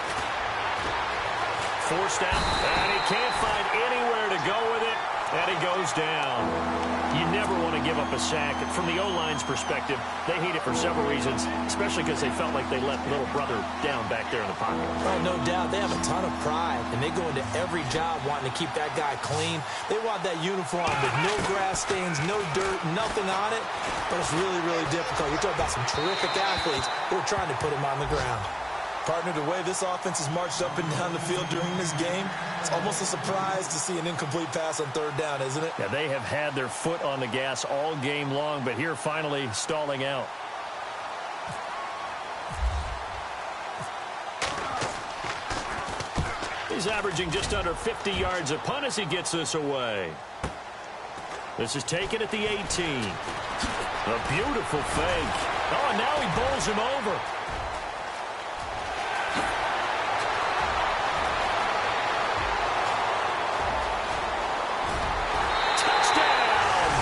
Forced out, and he can't find anywhere to go with it, and he goes down. You never want to give up a sack. From the O-line's perspective, they hate it for several reasons, especially because they felt like they let little brother down back there in the pocket. Oh, no doubt. They have a ton of pride, and they go into every job wanting to keep that guy clean. They want that uniform with no grass stains, no dirt, nothing on it, but it's really, really difficult. You're talking about some terrific athletes who are trying to put him on the ground. Partner, the way this offense has marched up and down the field during this game, it's almost a surprise to see an incomplete pass on 3rd down, isn't it? Yeah, they have had their foot on the gas all game long, but here finally stalling out. He's averaging just under 50 yards a punt as he gets this away. This is taken at the 18. A beautiful fake. Oh, and now he bowls him over.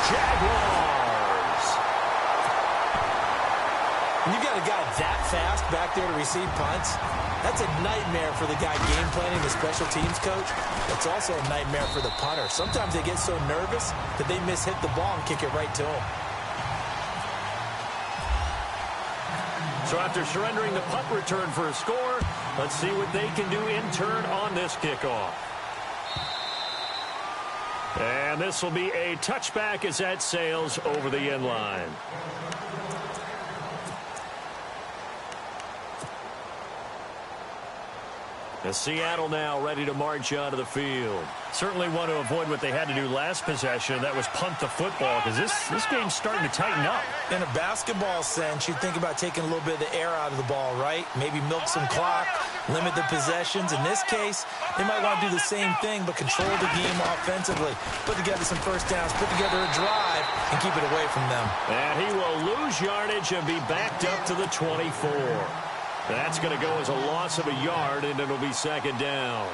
Jaguars. When you got a guy that fast back there to receive punts, that's a nightmare for the guy game planning, the special teams coach. It's also a nightmare for the punter. Sometimes they get so nervous that they mishit the ball and kick it right to him. So after surrendering the punt return for a score, let's see what they can do in turn on this kickoff. And this will be a touchback as that sails over the end line. As Seattle now ready to march onto the field. Certainly want to avoid what they had to do last possession. That was punt the football, because this game's starting to tighten up. In a basketball sense, you think about taking a little bit of the air out of the ball, right? Maybe milk some clock, limit the possessions. In this case, they might want to do the same thing, but control the game offensively. Put together some first downs, put together a drive, and keep it away from them. And he will lose yardage and be backed up to the 24. That's going to go as a loss of a yard, and it'll be second down.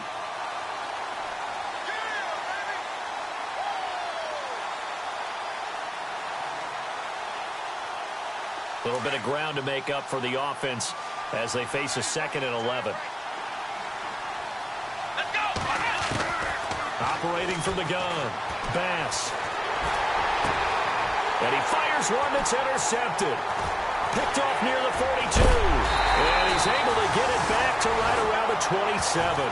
A little bit of ground to make up for the offense as they face a 2nd and 11. Let's go. Operating from the gun, Bass. And he fires one that's intercepted. Picked off near the 42. And he's able to get it back to right around the 27.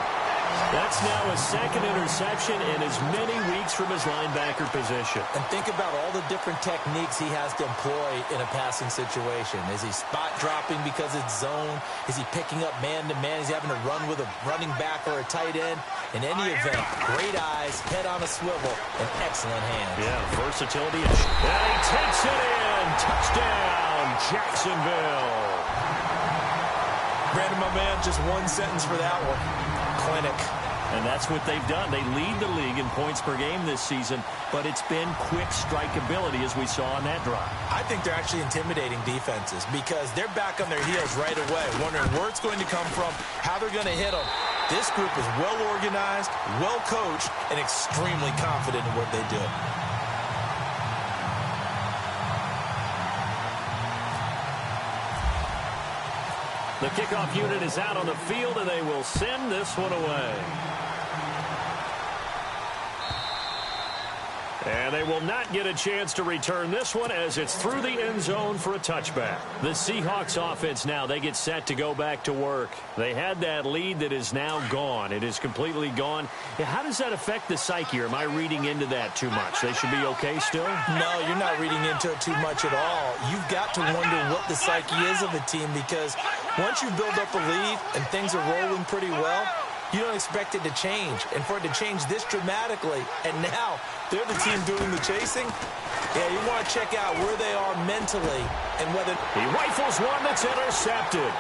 That's now his 2nd interception in as many weeks from his linebacker position. And think about all the different techniques he has to employ in a passing situation. Is he spot dropping because it's zone? Is he picking up man-to-man? Is he having to run with a running back or a tight end? In any event, great eyes, head on a swivel, and excellent hands. Yeah, versatility. And he takes it in. Touchdown, Jacksonville. Brandon, my man, just one sentence for that one. Clinic. And that's what they've done. They lead the league in points per game this season, but it's been quick strikeability as we saw on that drive. I think they're actually intimidating defenses because they're back on their heels right away, wondering where it's going to come from, how they're going to hit them. This group is well organized, well coached, and extremely confident in what they do. The kickoff unit is out on the field, and they will send this one away. And they will not get a chance to return this one as it's through the end zone for a touchback. The Seahawks offense now, they get set to go back to work. They had that lead that is now gone. It is completely gone. How does that affect the psyche? Or am I reading into that too much? They should be okay still? No, you're not reading into it too much at all. You've got to wonder what the psyche is of a team because once you build up a lead and things are rolling pretty well, you don't expect it to change. And for it to change this dramatically, and now they're the team doing the chasing, yeah, you want to check out where they are mentally and whether... He rifles one that's intercepted.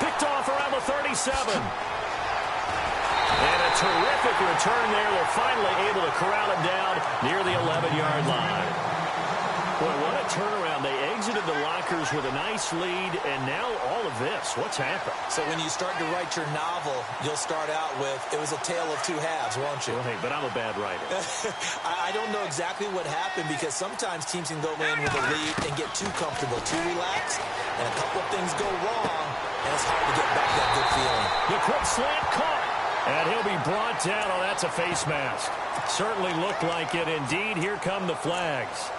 Picked off around the 37. And a terrific return there. They're finally able to corral it down near the 11-yard line. Boy, what a turnaround. They exited the lockers with a nice lead, and now all of this. What's happened? So when you start to write your novel, you'll start out with, it was a tale of two halves, won't you? Well, hey, but I'm a bad writer. I don't know exactly what happened because sometimes teams can go in with a lead and get too comfortable, too relaxed, and a couple of things go wrong, and it's hard to get back that good feeling. The quick slant caught, and he'll be brought down. Oh, that's a face mask. Certainly looked like it. Indeed, here come the flags.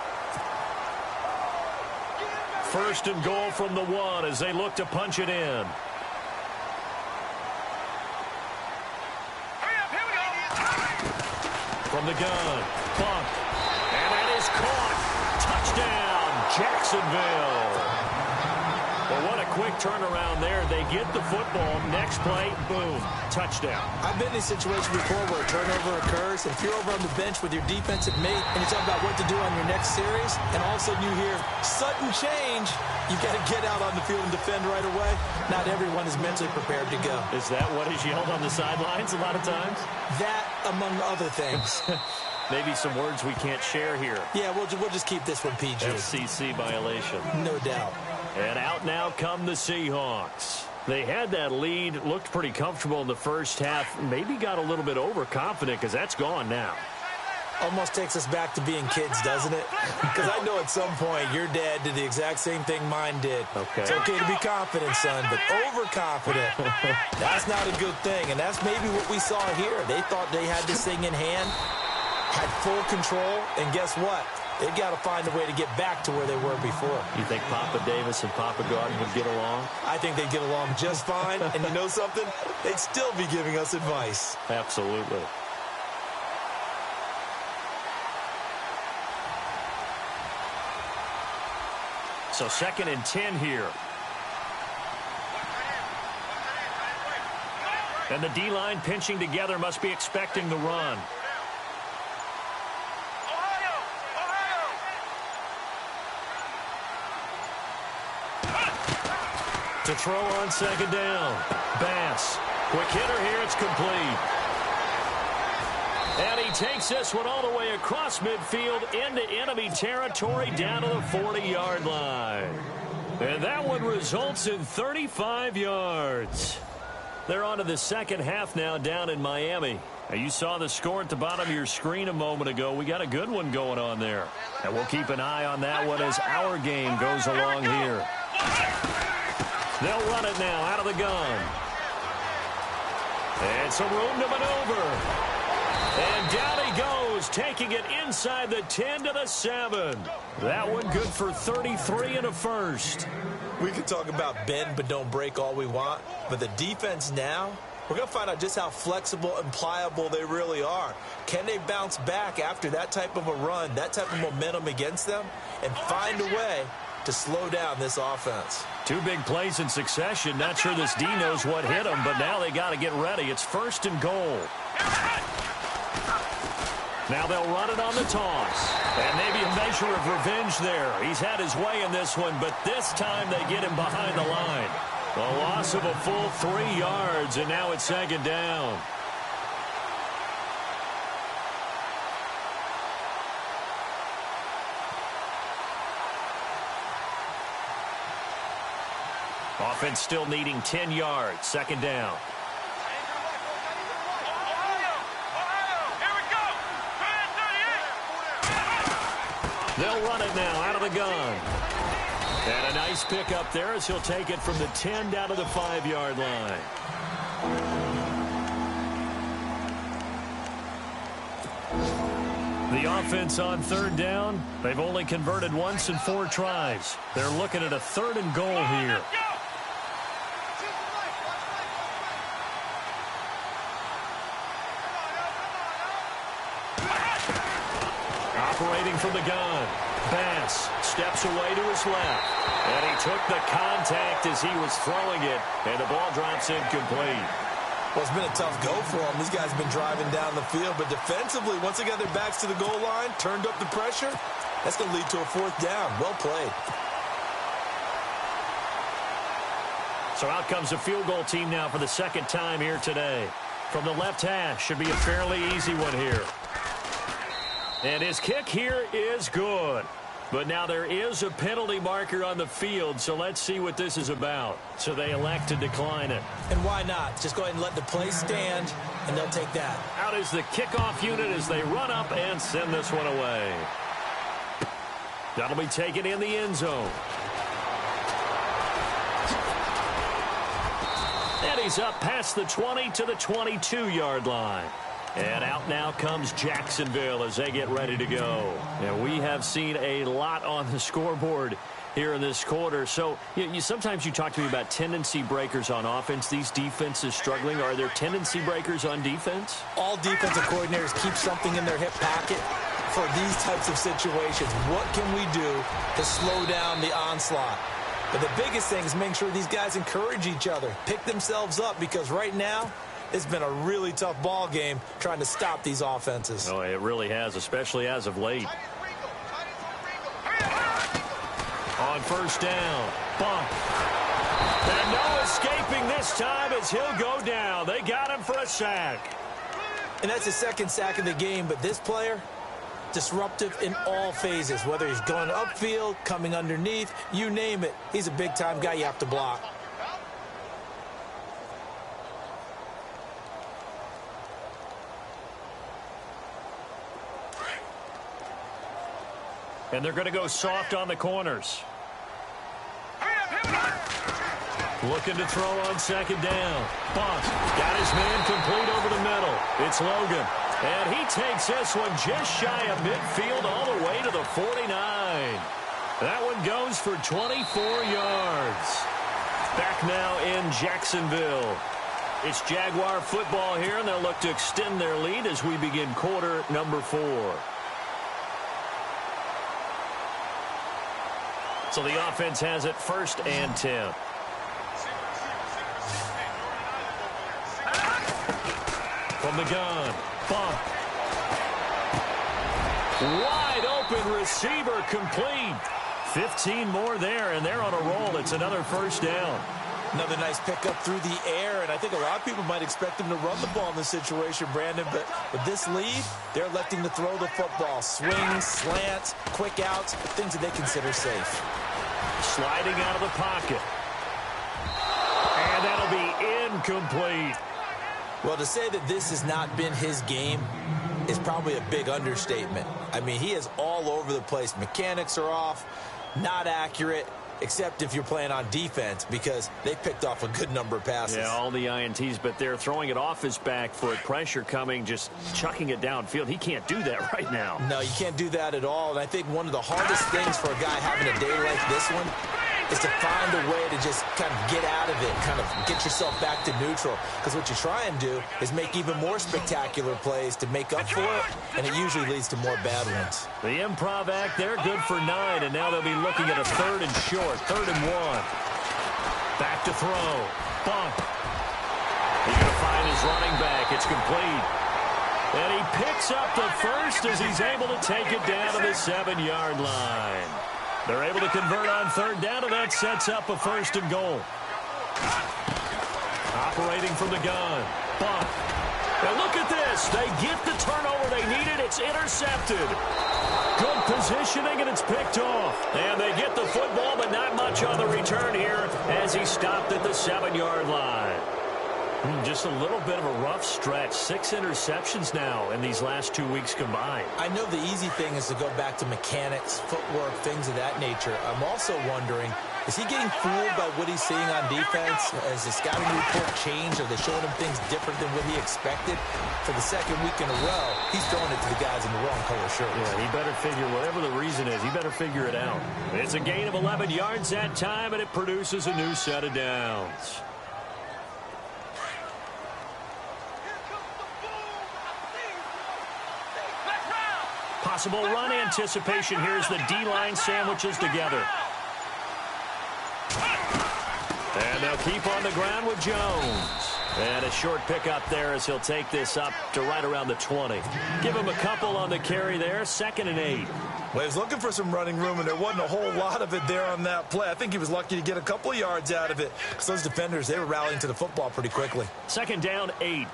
First and goal from the 1 as they look to punch it in. From the gun, bump, and that is caught. Touchdown, Jacksonville. Well, what a quick turnaround there. They get the football. Next play, boom, touchdown. I've been in a situation before where a turnover occurs. If you're over on the bench with your defensive mate and you're talking about what to do on your next series, and all of a sudden you hear sudden change, you've got to get out on the field and defend right away. Not everyone is mentally prepared to go. Is that what is yelled on the sidelines a lot of times? That, among other things. Maybe some words we can't share here. Yeah, we'll just keep this one PG. FCC violation. No doubt. And out now come the Seahawks. They had that lead, looked pretty comfortable in the first half, maybe got a little bit overconfident because that's gone now. Almost takes us back to being kids, doesn't it? Because I know at some point your dad did the exact same thing mine did. Okay. It's okay to be confident, son, but overconfident, that's not a good thing. And that's maybe what we saw here. They thought they had this thing in hand, had full control, and guess what? They got to find a way to get back to where they were before. You think Papa Davis and Papa Gordon would get along? I think they'd get along just fine. And you know something? They'd still be giving us advice. Absolutely. So 2nd and 10 here. And the D-line pinching together, must be expecting the run. To throw on 2nd down. Bass. Quick hitter here. It's complete. And he takes this one all the way across midfield into enemy territory down to the 40-yard line. And that one results in 35 yards. They're on to the second half now down in Miami. Now, you saw the score at the bottom of your screen a moment ago. We got a good one going on there. And we'll keep an eye on that one as our game goes along here. They'll run it now out of the gun. And some room to maneuver. And down he goes, taking it inside the 10 to the 7. That one good for 33 and a first. We can talk about bend but don't break all we want, but the defense now, we're going to find out just how flexible and pliable they really are. Can they bounce back after that type of a run, that type of momentum against them, and find a way to slow down this offense? 2 big plays in succession. Not sure this D knows what hit him, but now they got to get ready. It's 1st and goal. Now they'll run it on the toss. And maybe a measure of revenge there. He's had his way in this one, but this time they get him behind the line. A loss of a full 3 yards, and now it's 2nd down. Offense still needing 10 yards. 2nd down. They'll run it now out of the gun. And a nice pick up there as he'll take it from the 10 down to the 5-yard line. The offense on 3rd down, they've only converted once in 4 tries. They're looking at a 3rd and goal here. Operating from the gun, Bass steps away to his left. And he took the contact as he was throwing it, and the ball drops incomplete. Well, it's been a tough go for them. These guys have been driving down the field, but defensively, once they got their backs to the goal line, turned up the pressure, that's going to lead to a 4th down. Well played. So out comes a field goal team now for the 2nd time here today. From the left hash, should be a fairly easy one here. And his kick here is good. But now there is a penalty marker on the field, so let's see what this is about. So they elect to decline it. And why not? Just go ahead and let the play stand, and they'll take that. Out is the kickoff unit as they run up and send this one away. That'll be taken in the end zone. And he's up past the 20 to the 22-yard line. And out now comes Jacksonville as they get ready to go. And we have seen a lot on the scoreboard here in this quarter. So sometimes you talk to me about tendency breakers on offense. These defenses struggling. Are there tendency breakers on defense? All defensive coordinators keep something in their hip pocket for these types of situations. What can we do to slow down the onslaught? But the biggest thing is making sure these guys encourage each other, pick themselves up, because right now, it's been a really tough ball game trying to stop these offenses. Oh, it really has, especially as of late. On 1st down, bump. And no escaping this time as he'll go down. They got him for a sack. And that's his 2nd sack of the game, but this player, disruptive in all phases, whether he's going upfield, coming underneath, you name it. He's a big-time guy you have to block. And they're going to go soft on the corners. Looking to throw on 2nd down. Bunt. Got his man complete over the middle. It's Logan. And he takes this one just shy of midfield all the way to the 49. That one goes for 24 yards. Back now in Jacksonville. It's Jaguar football here, and they'll look to extend their lead as we begin quarter number 4. So the offense has it 1st and 10. From the gun, bump. Wide open receiver complete. 15 more there, and they're on a roll. It's another 1st down. Another nice pickup through the air, and I think a lot of people might expect him to run the ball in this situation, Brandon, but with this lead, they're electing to throw the football. Swings, slants, quick outs, things that they consider safe. Sliding out of the pocket. And that'll be incomplete. Well, to say that this has not been his game is probably a big understatement. I mean, he is all over the place. Mechanics are off, not accurate, except if you're playing on defense, because they picked off a good number of passes. Yeah, all the INTs, but they're throwing it off his back foot. Pressure coming, just chucking it downfield. He can't do that right now. No, you can't do that at all. And I think one of the hardest things for a guy having a day like this one is to find a way to just kind of get out of it, kind of get yourself back to neutral. Because what you try and do is make even more spectacular plays to make up for it, and it usually leads to more bad ones. The improv act there, good for 9, and now they'll be looking at a 3rd and short, 3rd and 1. Back to throw. Bump. He's going to find his running back. It's complete. And he picks up the 1st as he's able to take it down to the 7-yard line. They're able to convert on 3rd down, and that sets up a 1st and goal. Operating from the gun. Bump. And look at this. They get the turnover they needed. It's intercepted. Good positioning, and it's picked off. And they get the football, but not much on the return here as he stopped at the 7-yard line. Just a little bit of a rough stretch. 6 interceptions now in these last 2 weeks combined. I know the easy thing is to go back to mechanics, footwork, things of that nature. I'm also wondering, is he getting fooled by what he's seeing on defense? Has the scouting report changed? Are they showing him things different than what he expected? For the second week in a row, he's throwing it to the guys in the wrong color shirts. Yeah, he better figure, whatever the reason is, he better figure it out. It's a gain of 11 yards that time, and it produces a new set of downs. Possible run anticipation. Here's the D-line sandwiches together. And they'll keep on the ground with Jones. And a short pickup there as he'll take this up to right around the 20. Give him a couple on the carry there. 2nd and 8. Well, he was looking for some running room, and there wasn't a whole lot of it there on that play. I think he was lucky to get a couple of yards out of it because those defenders, they were rallying to the football pretty quickly. 2nd down, 8.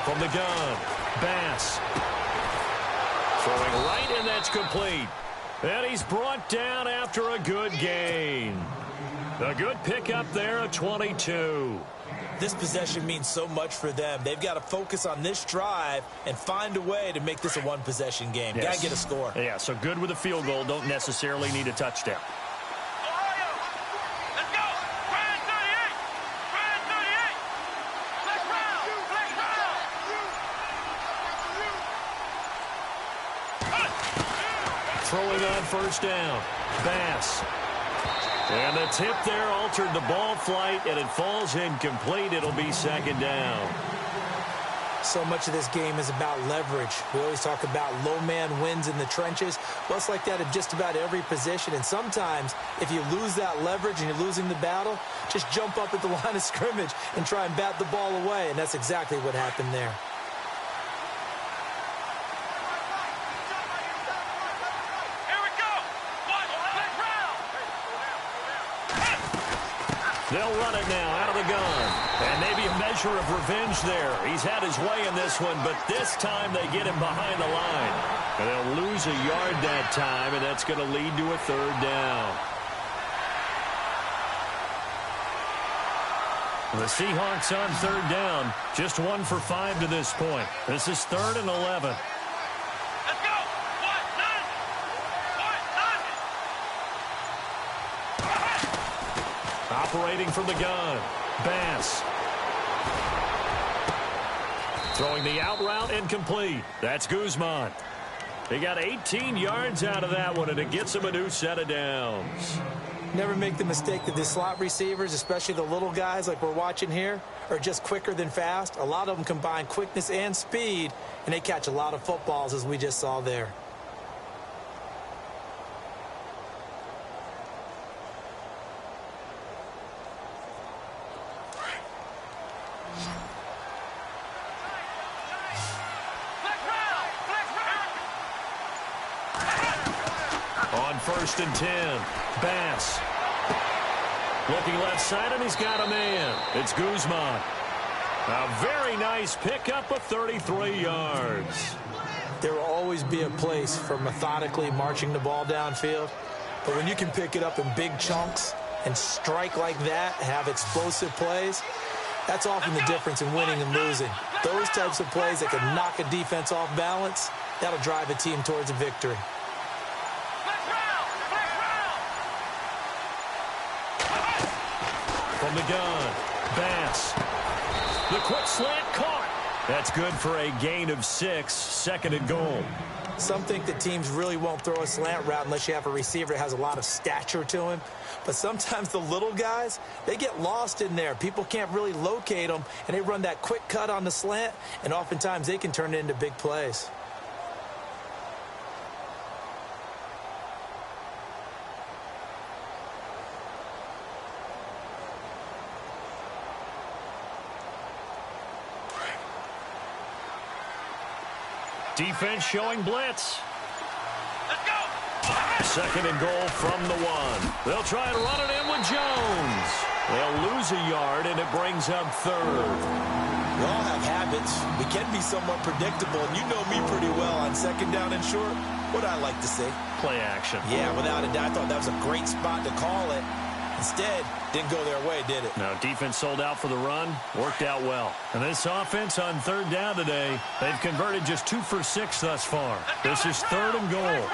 From the gun, Bass. Throwing right, and that's complete. And he's brought down after a good gain. A good pickup there at 22. This possession means so much for them. They've got to focus on this drive and find a way to make this a one-possession game. Yes. Got to get a score. Yeah, so good with a field goal. Don't necessarily need a touchdown. Throwing on 1st down. Bass. And the tip there altered the ball flight, and it falls incomplete. It'll be 2nd down. So much of this game is about leverage. We always talk about low man wins in the trenches. Well, it's like that in just about every position. And sometimes, if you lose that leverage and you're losing the battle, just jump up at the line of scrimmage and try and bat the ball away. And that's exactly what happened there. They'll run it now out of the gun. And maybe a measure of revenge there. He's had his way in this one, but this time they get him behind the line. And they'll lose a yard that time, and that's going to lead to a 3rd down. The Seahawks on 3rd down. Just 1 for 5 to this point. This is 3rd and 11. Operating from the gun, Bass. Throwing the out route incomplete. That's Guzman. He got 18 yards out of that one, and it gets him a new set of downs. Never make the mistake that the slot receivers, especially the little guys like we're watching here, are just quicker than fast. A lot of them combine quickness and speed, and they catch a lot of footballs, as we just saw there. On 1st and 10, Bass. Looking left side, and he's got a man. It's Guzman. A very nice pickup of 33 yards. There will always be a place for methodically marching the ball downfield. But when you can pick it up in big chunks and strike like that, have explosive plays, that's often the difference in winning and losing. Those types of plays that can knock a defense off balance, that'll drive a team towards a victory. From the gun, Bass. The quick slant caught. That's good for a gain of 6, 2nd and goal. Some think that teams really won't throw a slant route unless you have a receiver that has a lot of stature to him. But sometimes the little guys, they get lost in there. People can't really locate them, and they run that quick cut on the slant, and oftentimes they can turn it into big plays. Defense showing blitz. Let's go. 2nd and goal from the 1. They'll try and run it in with Jones. They'll lose a yard, and it brings up 3rd. We all have habits. We can be somewhat predictable, and you know me pretty well on second down and short. What I like to say? Play action. Yeah, without a doubt. I thought that was a great spot to call it. Instead, didn't go their way, did it? No, defense sold out for the run. Worked out well. And this offense on third down today, they've converted just 2 for 6 thus far. This is 3rd and goal.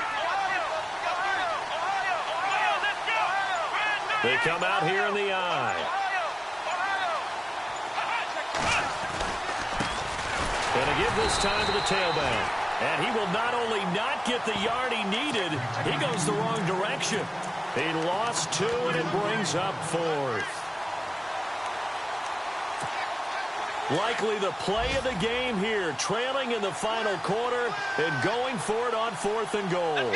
They come out here in the eye. Going to give this time to the tailback. And he will not only not get the yard he needed, he goes the wrong direction. He lost 2, and it brings up 4th. Likely the play of the game here, trailing in the final quarter and going for it on 4th and goal.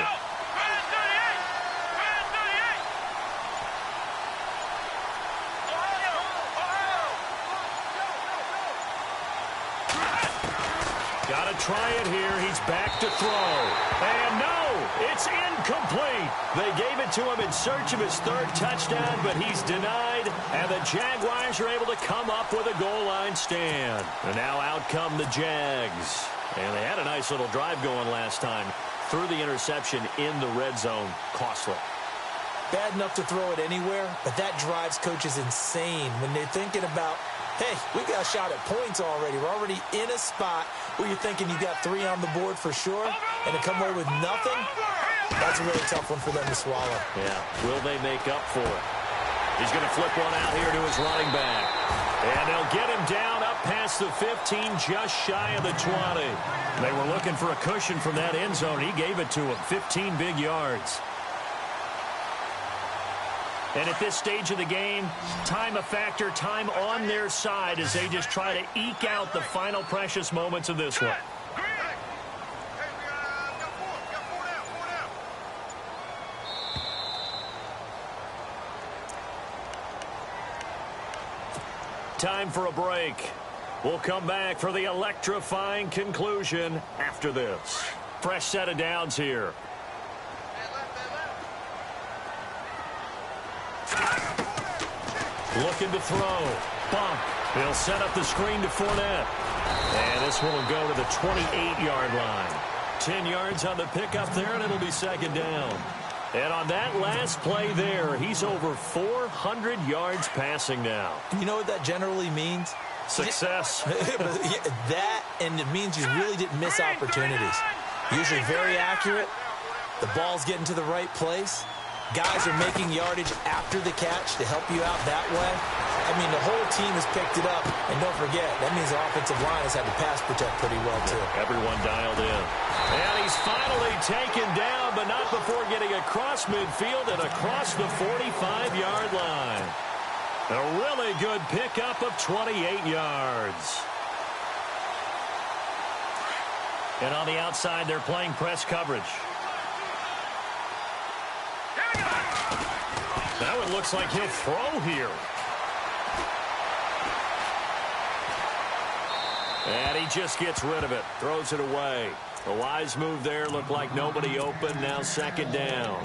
Got to try it here. He's back to throw. And no, it's incomplete. They gave it to him in search of his 3rd touchdown, but he's denied. And the Jaguars are able to come up with a goal line stand. And now out come the Jags. And they had a nice little drive going last time. Threw the interception in the red zone. Costly. Bad enough to throw it anywhere, but that drives coaches insane when they're thinking about, hey, we got a shot at points already. We're already in a spot where you're thinking you got 3 on the board for sure, and to come away with nothing, that's a really tough one for them to swallow. Yeah, will they make up for it? He's going to flip one out here to his running back. And they'll get him down up past the 15, just shy of the 20. They were looking for a cushion from that end zone. He gave it to him, 15 big yards. And at this stage of the game, time a factor, time on their side as they just try to eke out the final precious moments of this one. Time for a break. We'll come back for the electrifying conclusion after this. Fresh set of downs here. Looking to throw. Bump. They'll set up the screen to Fournette. And this one will go to the 28-yard line. 10 yards on the pickup there, and it'll be 2nd down. And on that last play there, he's over 400 yards passing now. You know what that generally means? Success. That, and it means you really didn't miss opportunities. Usually very accurate. The ball's getting to the right place. Guys are making yardage after the catch to help you out that way. I mean, the whole team has picked it up. And don't forget, that means the offensive line has had to pass protect pretty well, too. Everyone dialed in. And he's finally taken down, but not before getting across midfield and across the 45-yard line. A really good pickup of 28 yards. And on the outside, they're playing press coverage. Now it looks like he'll throw here. And he just gets rid of it. Throws it away. A wise move there. Looked like nobody open. Now 2nd down.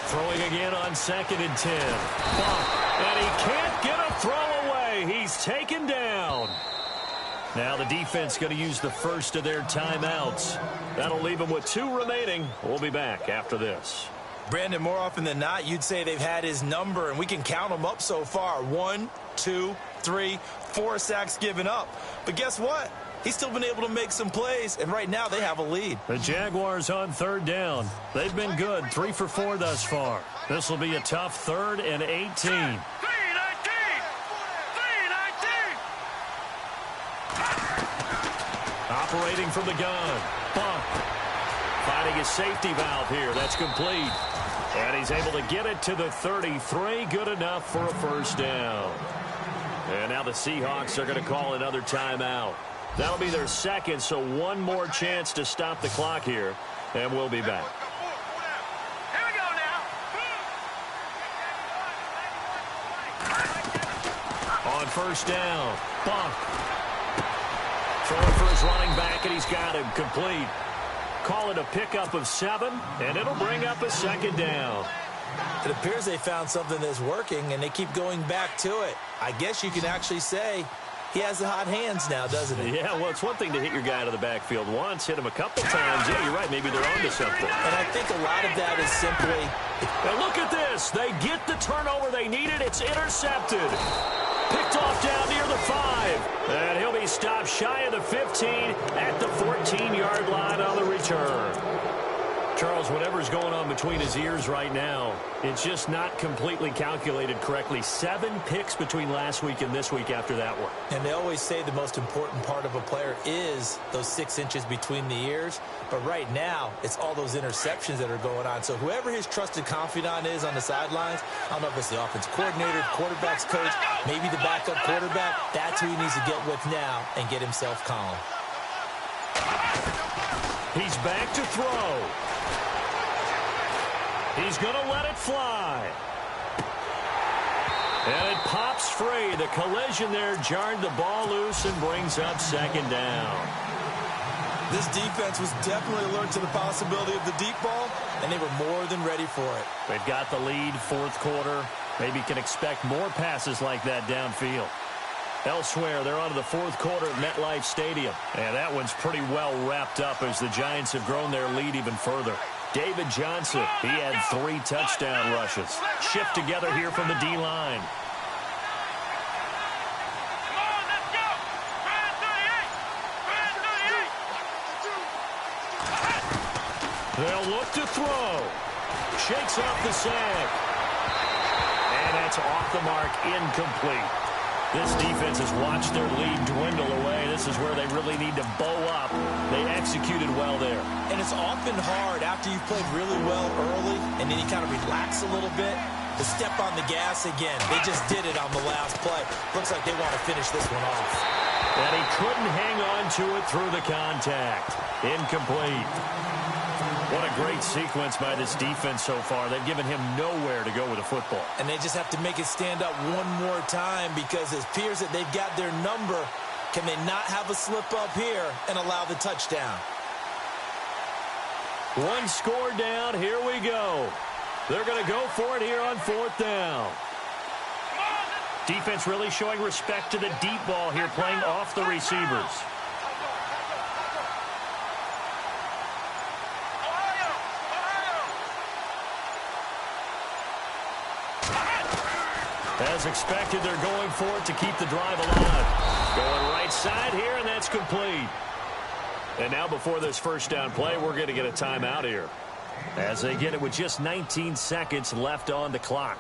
Throwing again on 2nd and 10. And he can't get a throw away. He's taken down. Now the defense going to use the first of their timeouts. That'll leave them with 2 remaining. We'll be back after this. Brandon, more often than not, you'd say they've had his number, and we can count them up so far. 1, 2, 3, 4 sacks given up. But guess what? He's still been able to make some plays, and right now they have a lead. The Jaguars on 3rd down. They've been good, 3 for 4 thus far. This will be a tough 3rd and 18. Operating from the gun. Bump. Finding his safety valve here. That's complete. And he's able to get it to the 33. Good enough for a 1st down. And now the Seahawks are going to call another timeout. That'll be their 2nd, so 1 more chance to stop the clock here. And we'll be back. Here we go now. On 1st down. Bump. Throwing for his running back, and he's got him complete. Call it a pickup of 7, and it'll bring up a second down. It appears they found something that's working, and they keep going back to it. I guess you can actually say he has the hot hands now, doesn't he? Yeah, well, it's one thing to hit your guy out of the backfield once, hit him a couple times. Yeah, you're right. Maybe they're onto something. And I think a lot of that is simply... Now look at this. They get the turnover they needed. It's intercepted. Picked off down near the 5. And he'll be stopped shy of the 15 at the 14-yard line on the return. Charles, whatever's going on between his ears right now, it's just not completely calculated correctly. 7 picks between last week and this week after that one. And they always say the most important part of a player is those 6 inches between the ears. But right now, it's all those interceptions that are going on. So whoever his trusted confidant is on the sidelines, I don't know if it's the offense coordinator, quarterback's coach, maybe the backup quarterback, that's who he needs to get with now and get himself calm. He's back to throw. He's going to let it fly. And it pops free. The collision there jarred the ball loose and brings up second down. This defense was definitely alert to the possibility of the deep ball, and they were more than ready for it. They've got the lead, 4th quarter. Maybe can expect more passes like that downfield. Elsewhere, they're on to the 4th quarter at MetLife Stadium. And that one's pretty well wrapped up as the Giants have grown their lead even further. David Johnson, he had 3 touchdown rushes. Shift together here from the D-line. They'll look to throw. Shakes off the sack. And that's off the mark, incomplete. This defense has watched their lead dwindle away. This is where they really need to bow up. They executed well there. And it's often hard after you've played really well early and then you kind of relax a little bit to step on the gas again. They just did it on the last play. Looks like they want to finish this one off. And he couldn't hang on to it through the contact. Incomplete. What a great sequence by this defense so far. They've given him nowhere to go with the football. And they just have to make it stand up one more time because it appears that they've got their number. Can they not have a slip up here and allow the touchdown? 1 score down. Here we go. They're going to go for it here on 4th down. Defense really showing respect to the deep ball here, playing off the receivers. As expected, they're going for it to keep the drive alive. Going right side here, and that's complete. And now before this first down play, we're going to get a timeout here, as they get it with just 19 seconds left on the clock.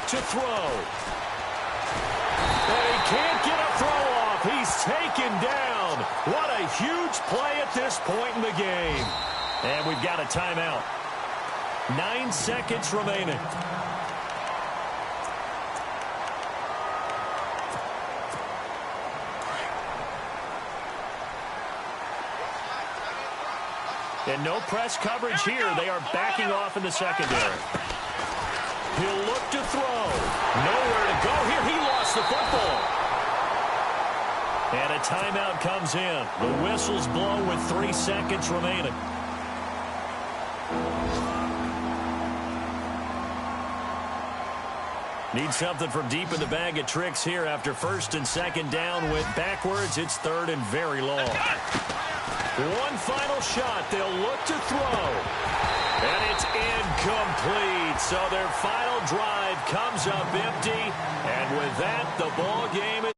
To throw. And he can't get a throw off. He's taken down. What a huge play at this point in the game. And we've got a timeout. 9 seconds remaining. And no press coverage here. They are backing off in the secondary. He'll look to throw. Nowhere to go here. He lost the football. And a timeout comes in. The whistles blow with 3 seconds remaining. Need something from deep in the bag of tricks here after 1st and 2nd down. Went backwards. It's 3rd and very long. One final shot. They'll look to throw. And it's incomplete. So their final drive comes up empty. And with that, the ball game is